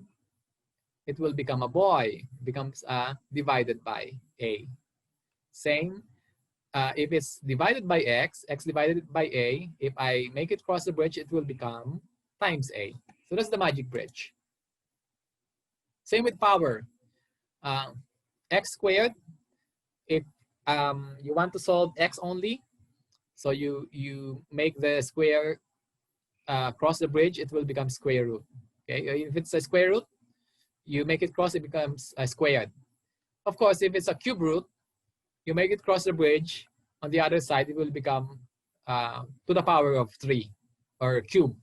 it will become a boy. It becomes divided by a. Same, if it's divided by x divided by a, if I make it cross the bridge, it will become times a. So that's the magic bridge. Same with power. X squared, if you want to solve x only, so you make the square cross the bridge, it will become square root. Okay, if it's a square root, you make it cross, it becomes squared. Of course, if it's a cube root, you make it cross the bridge, on the other side, it will become to the power of 3, or cube,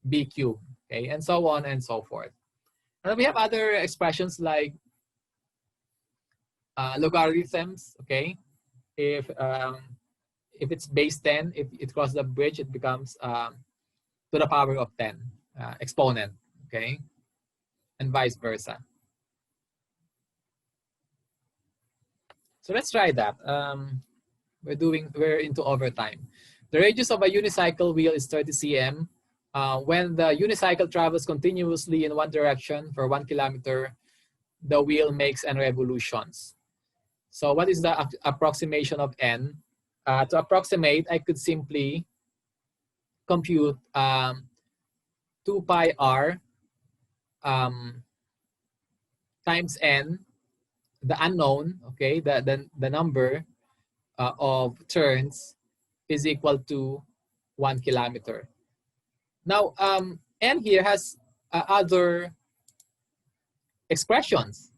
b cube, okay, and so on and so forth. And we have other expressions like logarithms, okay? If it's base 10, if it crosses the bridge, it becomes to the power of 10, exponent, okay? And vice versa. So let's try that. We're into overtime. The radius of a unicycle wheel is 30 cm. When the unicycle travels continuously in one direction for 1 kilometer, the wheel makes n revolutions. So what is the approximation of n? To approximate, I could simply compute 2 pi r times n, the unknown, okay, the number of turns is equal to 1 kilometer. Now, n here has other expressions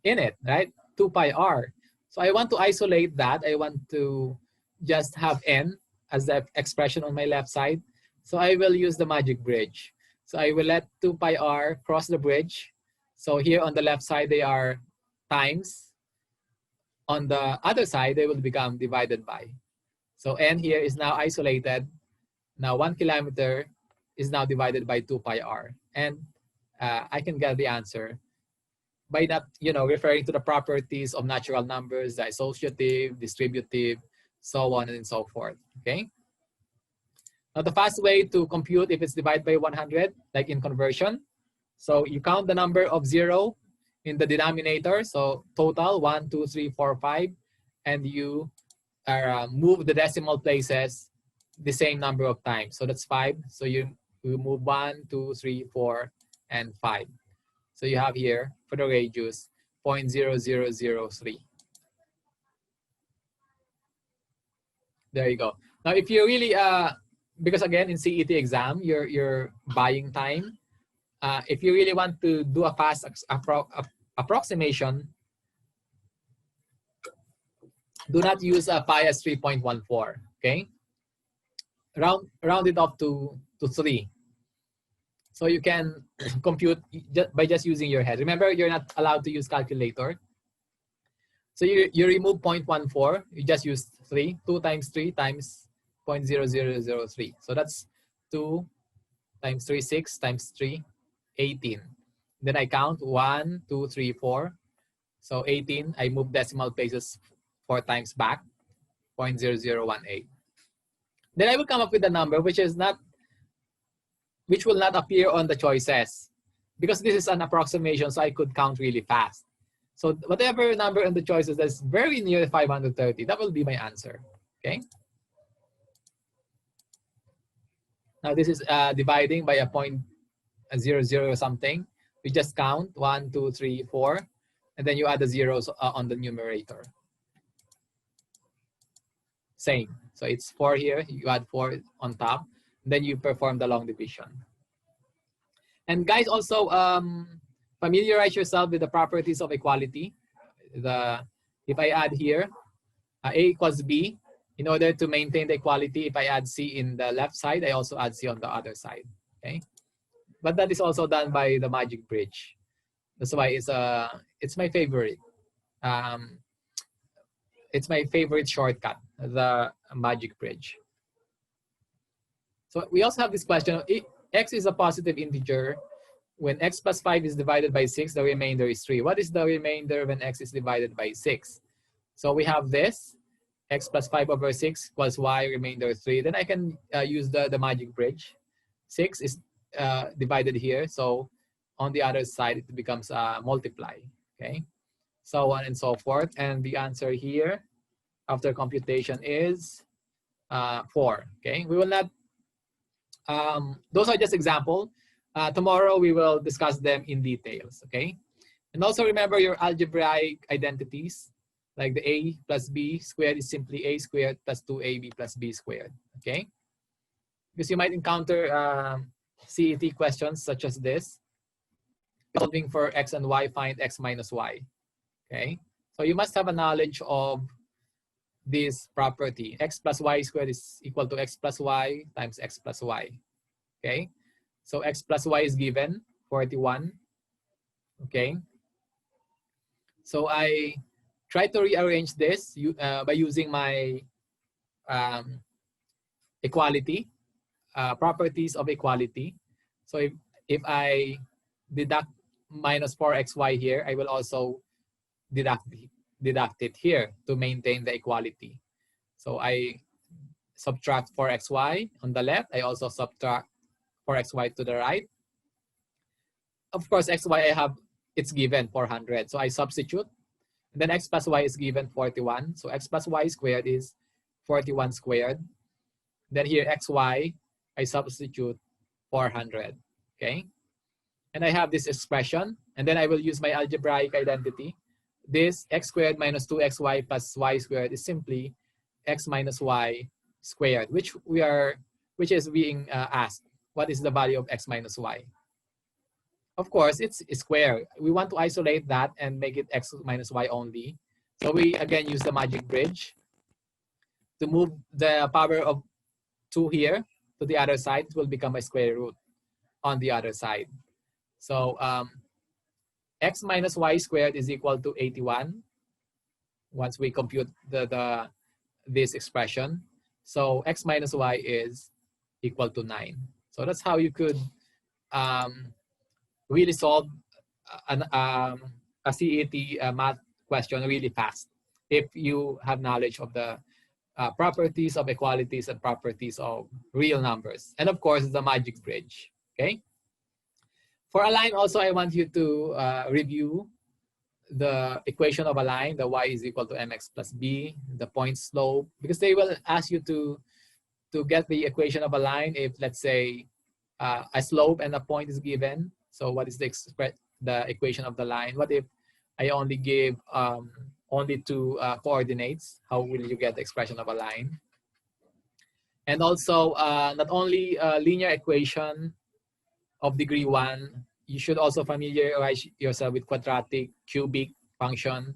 in it, right? 2 pi r. So I want to isolate that. I want to just have n as the expression on my left side. So I will use the magic bridge. So I will let 2 pi r cross the bridge. So here on the left side, they are times. On the other side, they will become divided by. So n here is now isolated. Now 1 kilometer is now divided by 2 pi r. And I can get the answer by not, referring to the properties of natural numbers, the associative, distributive, so on and so forth, okay? Now the fast way to compute if it's divided by 100, like in conversion. So you count the number of 0 in the denominator, so total 1, 2, 3, 4, 5, and you move the decimal places the same number of times. So that's 5. So you move 1, 2, 3, 4, and 5. So you have here, for the radius, 0.0003. There you go. Now, if you really, because again, in CET exam, you're buying time. If you really want to do a fast approximation, do not use pi as 3.14, okay? Round it up to 3. So you can compute by just using your head. Remember, you're not allowed to use calculator. So you remove 0.14, you just use 3. 2 times 3 times 0.0003. So that's 2 times 3, 6 times 3, 18. Then I count 1, 2, 3, 4, So 18, I move decimal places 4 times back, 0.0018. Then I will come up with a number which will not appear on the choices, because this is an approximation, so I could count really fast. So whatever number on the choices that's very near 530, that will be my answer. Okay. Now this is dividing by a 0.00 something. We just count 1, 2, 3, 4, and then you add the zeros on the numerator. Same. So it's 4 here. You add 4 on top. Then you perform the long division. And guys, also familiarize yourself with the properties of equality. If I add here, A equals B, in order to maintain the equality, if I add C in the left side, I also add C on the other side. Okay, but that is also done by the magic bridge. That's why it's my favorite. It's my favorite shortcut, the magic bridge. So we also have this question: if x is a positive integer, when x plus 5 is divided by 6, the remainder is 3. What is the remainder when x is divided by 6? So we have this, x plus 5 over 6 equals y, remainder 3. Then I can use the magic bridge. 6 is divided here, so on the other side it becomes multiply, okay? So on and so forth. And the answer here, after computation, is 4, okay? We will not, those are just example. Tomorrow we will discuss them in details, okay? And also remember your algebraic identities, like the a plus b squared is simply a squared plus 2ab plus b squared, okay? Because you might encounter CET questions such as this. Solving for x and y, find x minus y, okay? So you must have a knowledge of this property. X plus y squared is equal to x plus y times x plus y, okay? So x plus y is given, 41, okay? So I try to rearrange this by using my equality, properties of equality. So if I deduct minus 4xy here, I will also deduct it here to maintain the equality. So I subtract 4xy on the left. I also subtract 4xy to the right. Of course, xy I have, it's given 400. So I substitute. And then x plus y is given 41. So x plus y squared is 41 squared. Then here xy, I substitute 400, okay? And I have this expression, and then I will use my algebraic identity. This x squared minus 2xy plus y squared is simply x minus y squared, which is being asked. What is the value of x minus y? Of course, it's square. We want to isolate that and make it x minus y only. So we again use the magic bridge to move the power of 2 here to the other side. It will become a square root on the other side. So x minus y squared is equal to 81 once we compute this expression. So x minus y is equal to 9. So that's how you could really solve a CET math question really fast if you have knowledge of the properties of equalities and properties of real numbers. And of course, the magic bridge, okay? For a line also, I want you to review the equation of a line, the y is equal to mx plus b, the point slope, because they will ask you to get the equation of a line if, let's say, a slope and a point is given. So what is the equation of the line? What if I only give only 2 coordinates? How will you get the expression of a line? And also, not only linear equation of degree 1, you should also familiarize yourself with quadratic, cubic function,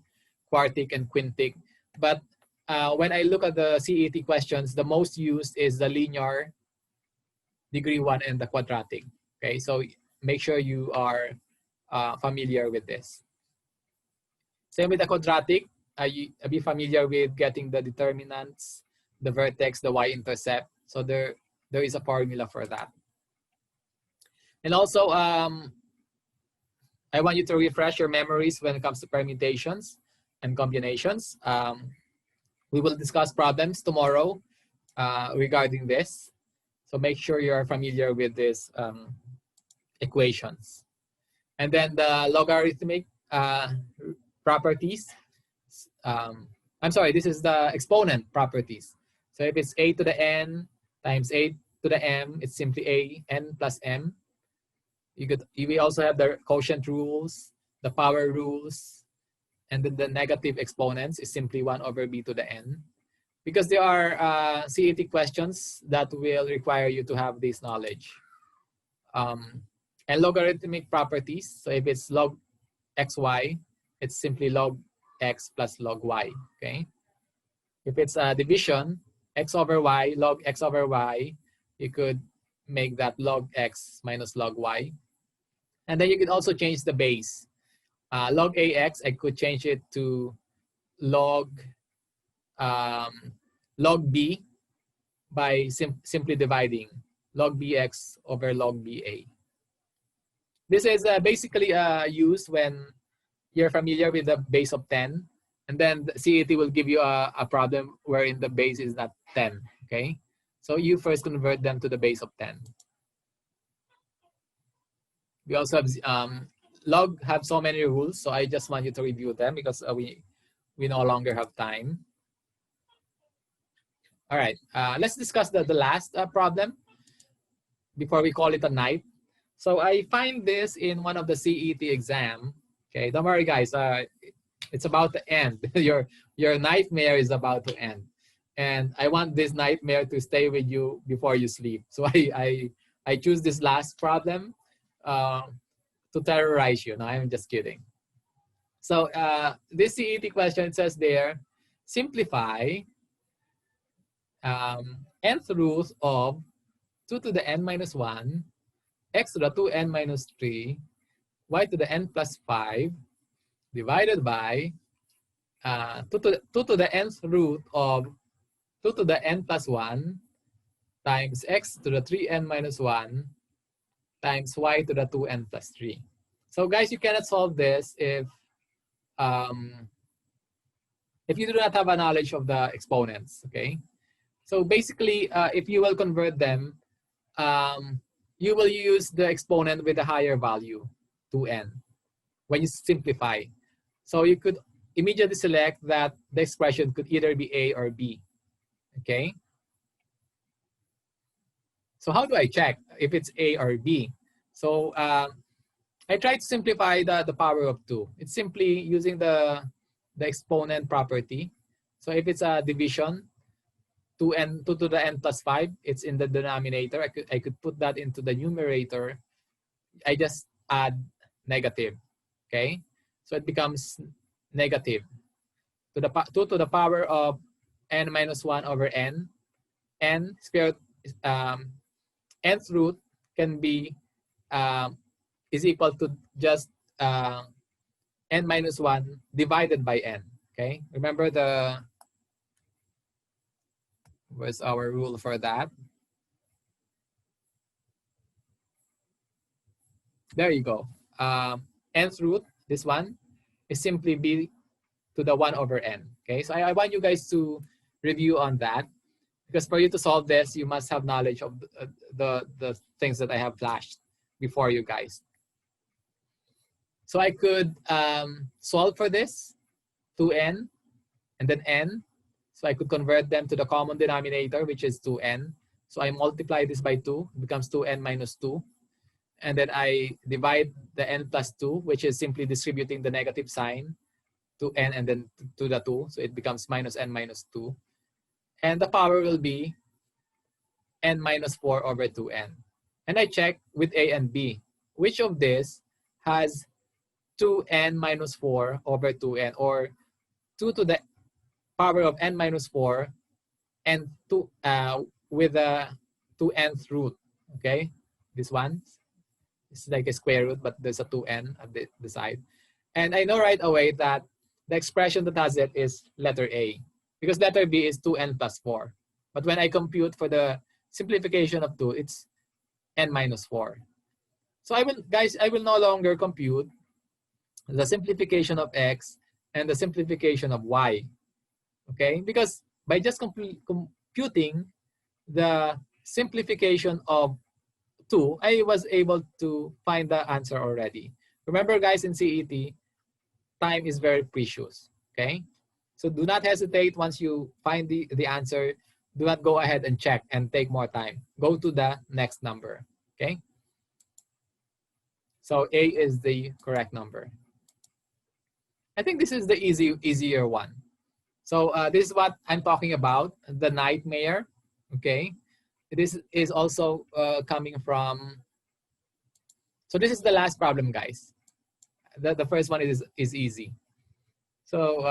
quartic, and quintic. But when I look at the CET questions, the most used is the linear, degree 1, and the quadratic. Okay, so make sure you are familiar with this. Same with the quadratic. Be familiar with getting the determinants, the vertex, the y-intercept. So there is a formula for that. And also, I want you to refresh your memories when it comes to permutations and combinations. We will discuss problems tomorrow regarding this. So make sure you're familiar with these equations. And then the logarithmic properties. I'm sorry, this is the exponent properties. So if it's a to the n times a to the m, it's simply a n plus m. We also have the quotient rules, the power rules, and then the negative exponents is simply 1 over b to the n. Because there are CET questions that will require you to have this knowledge. And logarithmic properties, so if it's log xy, it's simply log x plus log y, okay? If it's a division, x over y, log x over y, you could make that log x minus log y. And then you could also change the base. Log ax, I could change it to log log b by simply dividing log bx over log ba. This is basically used when you're familiar with the base of 10, and then the CET will give you a problem wherein the base is not 10, okay? So you first convert them to the base of 10. We also have, log have so many rules, so I just want you to review them because we no longer have time. All right, let's discuss the last problem before we call it a night. So I find this in one of the CET exam. Okay, don't worry guys, it's about to end. Your nightmare is about to end. And I want this nightmare to stay with you before you sleep. So I choose this last problem to terrorize you. No, I'm just kidding. So this CET question, it says there, simplify nth root of 2 to the n minus 1, x to the 2n minus 3, y to the n plus 5, divided by 2 to the nth root of 2 to the n plus 1 times x to the 3n minus 1 times y to the 2n plus 3. So guys, you cannot solve this if you do not have a knowledge of the exponents, okay? So basically, if you will convert them, you will use the exponent with a higher value, 2n, when you simplify. So you could immediately select that the expression could either be a or b, okay? So how do I check if it's a or b? So I try to simplify the power of 2. It's simply using the exponent property. So if it's a division, 2 to the n plus 5, it's in the denominator. I could put that into the numerator. I just add negative, okay? So it becomes negative. 2 to the power of n minus 1 over n. N squared, nth root can be, is equal to just n minus 1 divided by n, okay? Remember where's our rule for that? There you go. Nth root, this one, is simply b to the 1 over n, okay? So I want you guys to review on that, because for you to solve this, you must have knowledge of the things that I have flashed before you guys. So I could solve for this, 2n, and then n. So I could convert them to the common denominator, which is 2n. So I multiply this by 2, it becomes 2n minus 2. And then I divide the n plus 2, which is simply distributing the negative sign to n and then to the 2. So it becomes minus n minus 2. And the power will be n minus 4 over 2n. And I check with a and b, which of this has 2n minus 4 over 2n, or 2 to the power of n minus 4 and 2 with a 2nth root, okay? This one is like a square root, but there's a 2n at the side. And I know right away that the expression that has it is letter A, because letter B is 2n plus 4. But when I compute for the simplification of 2, it's n minus 4. So I will no longer compute the simplification of x and the simplification of y. Okay, because by just computing the simplification of 2, I was able to find the answer already. Remember guys, in CET, time is very precious, okay? So do not hesitate once you find the answer. Do not go ahead and check and take more time. Go to the next number, okay? So A is the correct number. I think this is the easier one. So this is what I'm talking about, the nightmare, okay? This is also coming from, so this is the last problem, guys. The first one is easy. So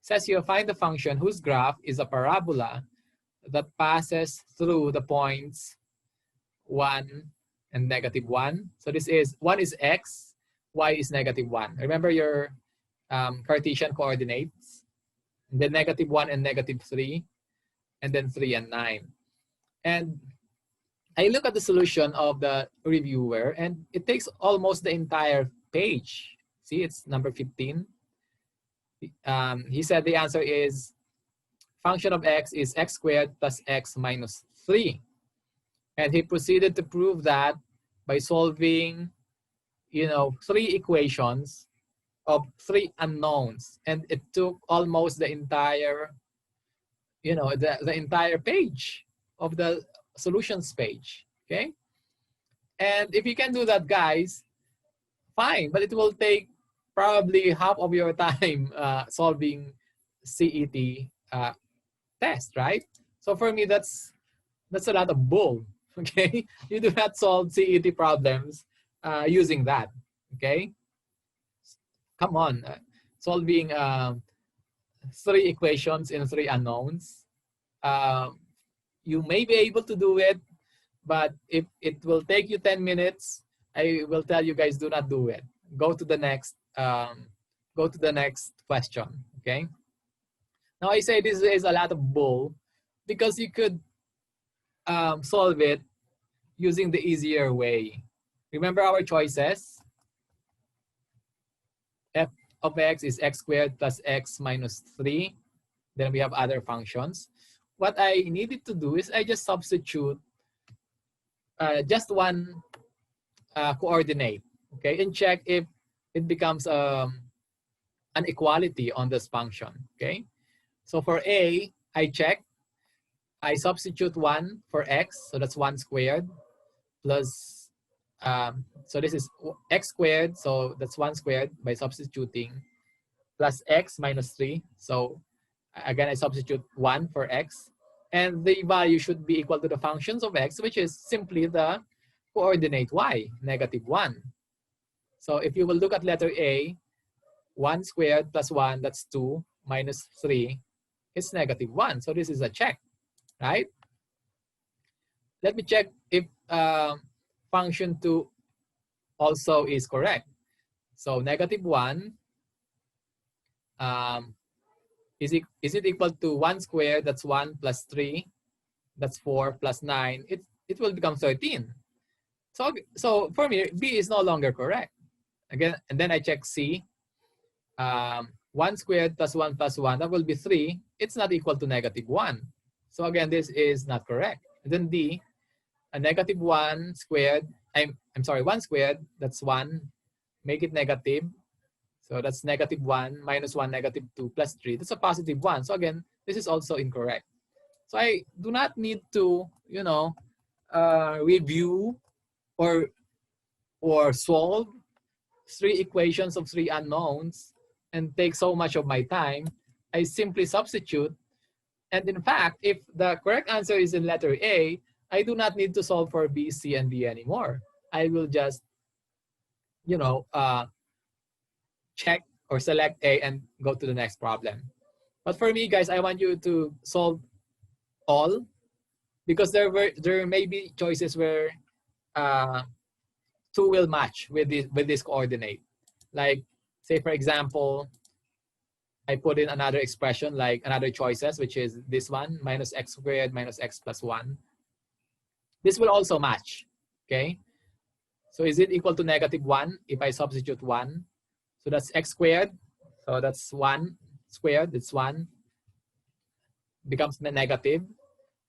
says here, find the function whose graph is a parabola that passes through the points 1 and -1. So this is, 1 is x, y is -1. Remember your Cartesian coordinates, and then -1 and -3, and then 3 and 9. And I look at the solution of the reviewer, and it takes almost the entire page. See, it's number 15. He said the answer is function of x is x squared plus x minus 3. And he proceeded to prove that by solving, 3 equations of 3 unknowns. And it took almost the entire, the entire page of the solutions page, okay? And if you can do that, guys, fine, but it will take probably half of your time solving CET test, right? So for me, that's a lot of bull, okay? You do not solve CET problems using that, okay? Come on, solving 3 equations in 3 unknowns. You may be able to do it, but if it will take you 10 minutes, I will tell you guys, do not do it. Go to the next question, okay? Now I say this is a lot of bull because you could solve it using the easier way. Remember our choices? F of x is x squared plus x minus 3. Then we have other functions. What I needed to do is I just substitute just one coordinate, okay, and check if it becomes an equality on this function, okay? So for A, I substitute 1 for x, so that's 1 squared, plus, so this is x squared, so that's 1 squared by substituting, plus x minus 3, so again, I substitute 1 for x, and the value should be equal to the functions of x, which is simply the coordinate y, -1. So if you will look at letter A, 1 squared plus 1, that's 2, minus 3, it's -1. So this is a check, right? Let me check if function 2 also is correct. So -1, is it equal to 1 squared, that's 1 plus 3, that's 4 plus 9, it will become 13. So for me, B is no longer correct. Again, and then I check C, 1 squared plus 1 plus 1, that will be 3. It's not equal to -1. So again, this is not correct. And then D, a -1 squared, I'm sorry, 1 squared, that's 1, make it negative. So that's -1 minus 1, -2 plus 3. That's a +1. So again, this is also incorrect. So I do not need to, review or solve 3 equations of 3 unknowns and take so much of my time. I simply substitute. And in fact, if the correct answer is in letter A, I do not need to solve for B, C, and D anymore. I will just, check or select A and go to the next problem. But for me, guys, I want you to solve all, because there may be choices where 2 will match with this coordinate. Like, say for example, I put in another expression like another choices, which is this one, minus x squared minus x plus 1. This will also match, okay? So is it equal to -1 if I substitute 1? So that's x squared. So that's 1 squared. It's 1. Becomes negative.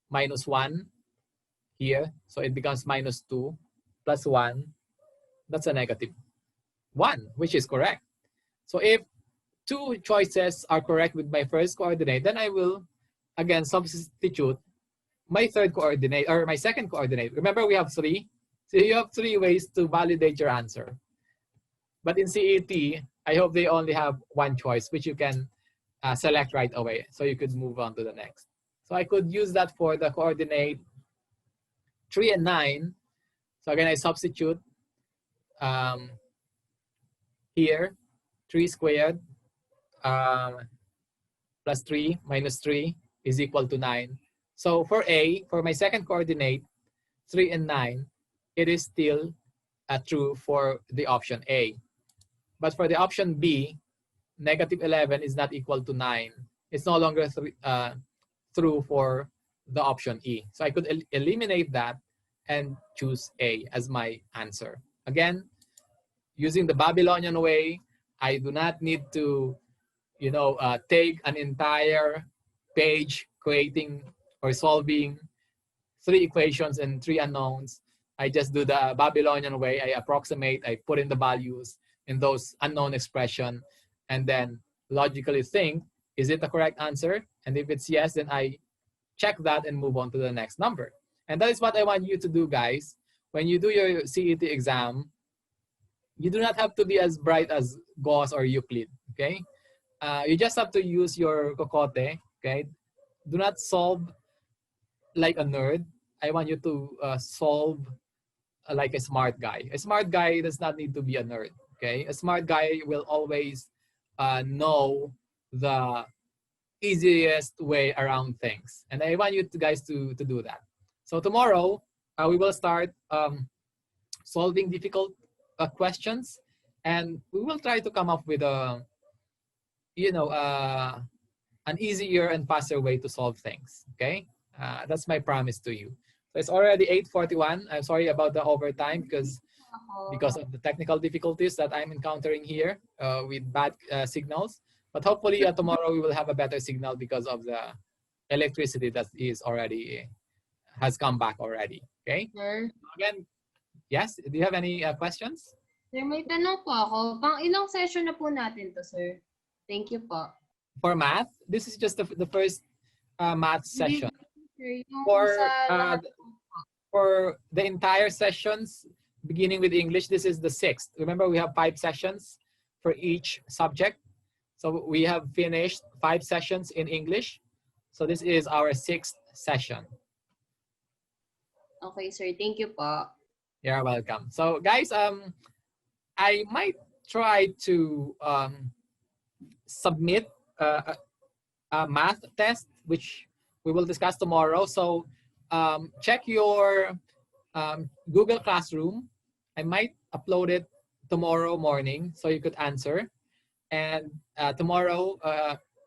Minus 1 here. So it becomes minus 2 plus 1. That's a negative 1, which is correct. So if 2 choices are correct with my first coordinate, then I will again substitute my third coordinate or my second coordinate. Remember, we have 3. So you have 3 ways to validate your answer. But in CET, I hope they only have 1 choice, which you can select right away. So you could move on to the next. So I could use that for the coordinate 3 and 9. So again, I substitute here, 3 squared plus 3 minus 3 is equal to 9. So for A, for my second coordinate, 3 and 9, it is still true for the option A. But for the option B, negative 11 is not equal to 9. It's no longer true for the option E. So I could eliminate that and choose A as my answer. Again, using the Babylonian way, I do not need to, take an entire page creating or solving 3 equations and 3 unknowns. I just do the Babylonian way. I approximate, I put in the values in those unknown expression, and then logically think, is it the correct answer? And if it's yes, then I check that and move on to the next number. And that is what I want you to do, guys. When you do your CET exam, you do not have to be as bright as Gauss or Euclid, okay? You just have to use your kokote, okay? Do not solve like a nerd. I want you to solve like a smart guy. A smart guy does not need to be a nerd, okay? A smart guy will always know the easiest way around things. And I want you guys to do that. So tomorrow, we will start solving difficult questions, and we will try to come up with an easier and faster way to solve things, okay? That's my promise to you. So it's already 8:41. I'm sorry about the overtime because of the technical difficulties that I'm encountering here with bad signals. But hopefully tomorrow we will have a better signal because of the electricity that has come back already. Okay? Sir, Again, yes? Do you have any questions? sir, may tanong po ako. Pang ilang session na po natin to, sir? Thank you po. For math, this is just the first math session. Sir, yung For sa lahat for the entire sessions, beginning with English, this is the 6th. Remember, we have 5 sessions for each subject. So we have finished 5 sessions in English. So this is our 6th session. Okay, sir. Thank you po. You're welcome. So guys, I might try to submit a math test, which we will discuss tomorrow. So check your Google Classroom. I might upload it tomorrow morning so you could answer. And tomorrow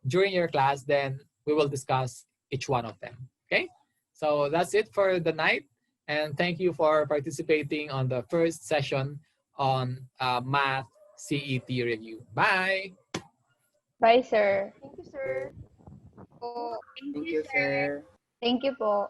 during your class, then we will discuss each one of them. Okay? So that's it for the night. And thank you for participating on the first session on Math CET review. Bye. Bye, sir. Thank you, sir. Po. Thank you, sir. Thank you po.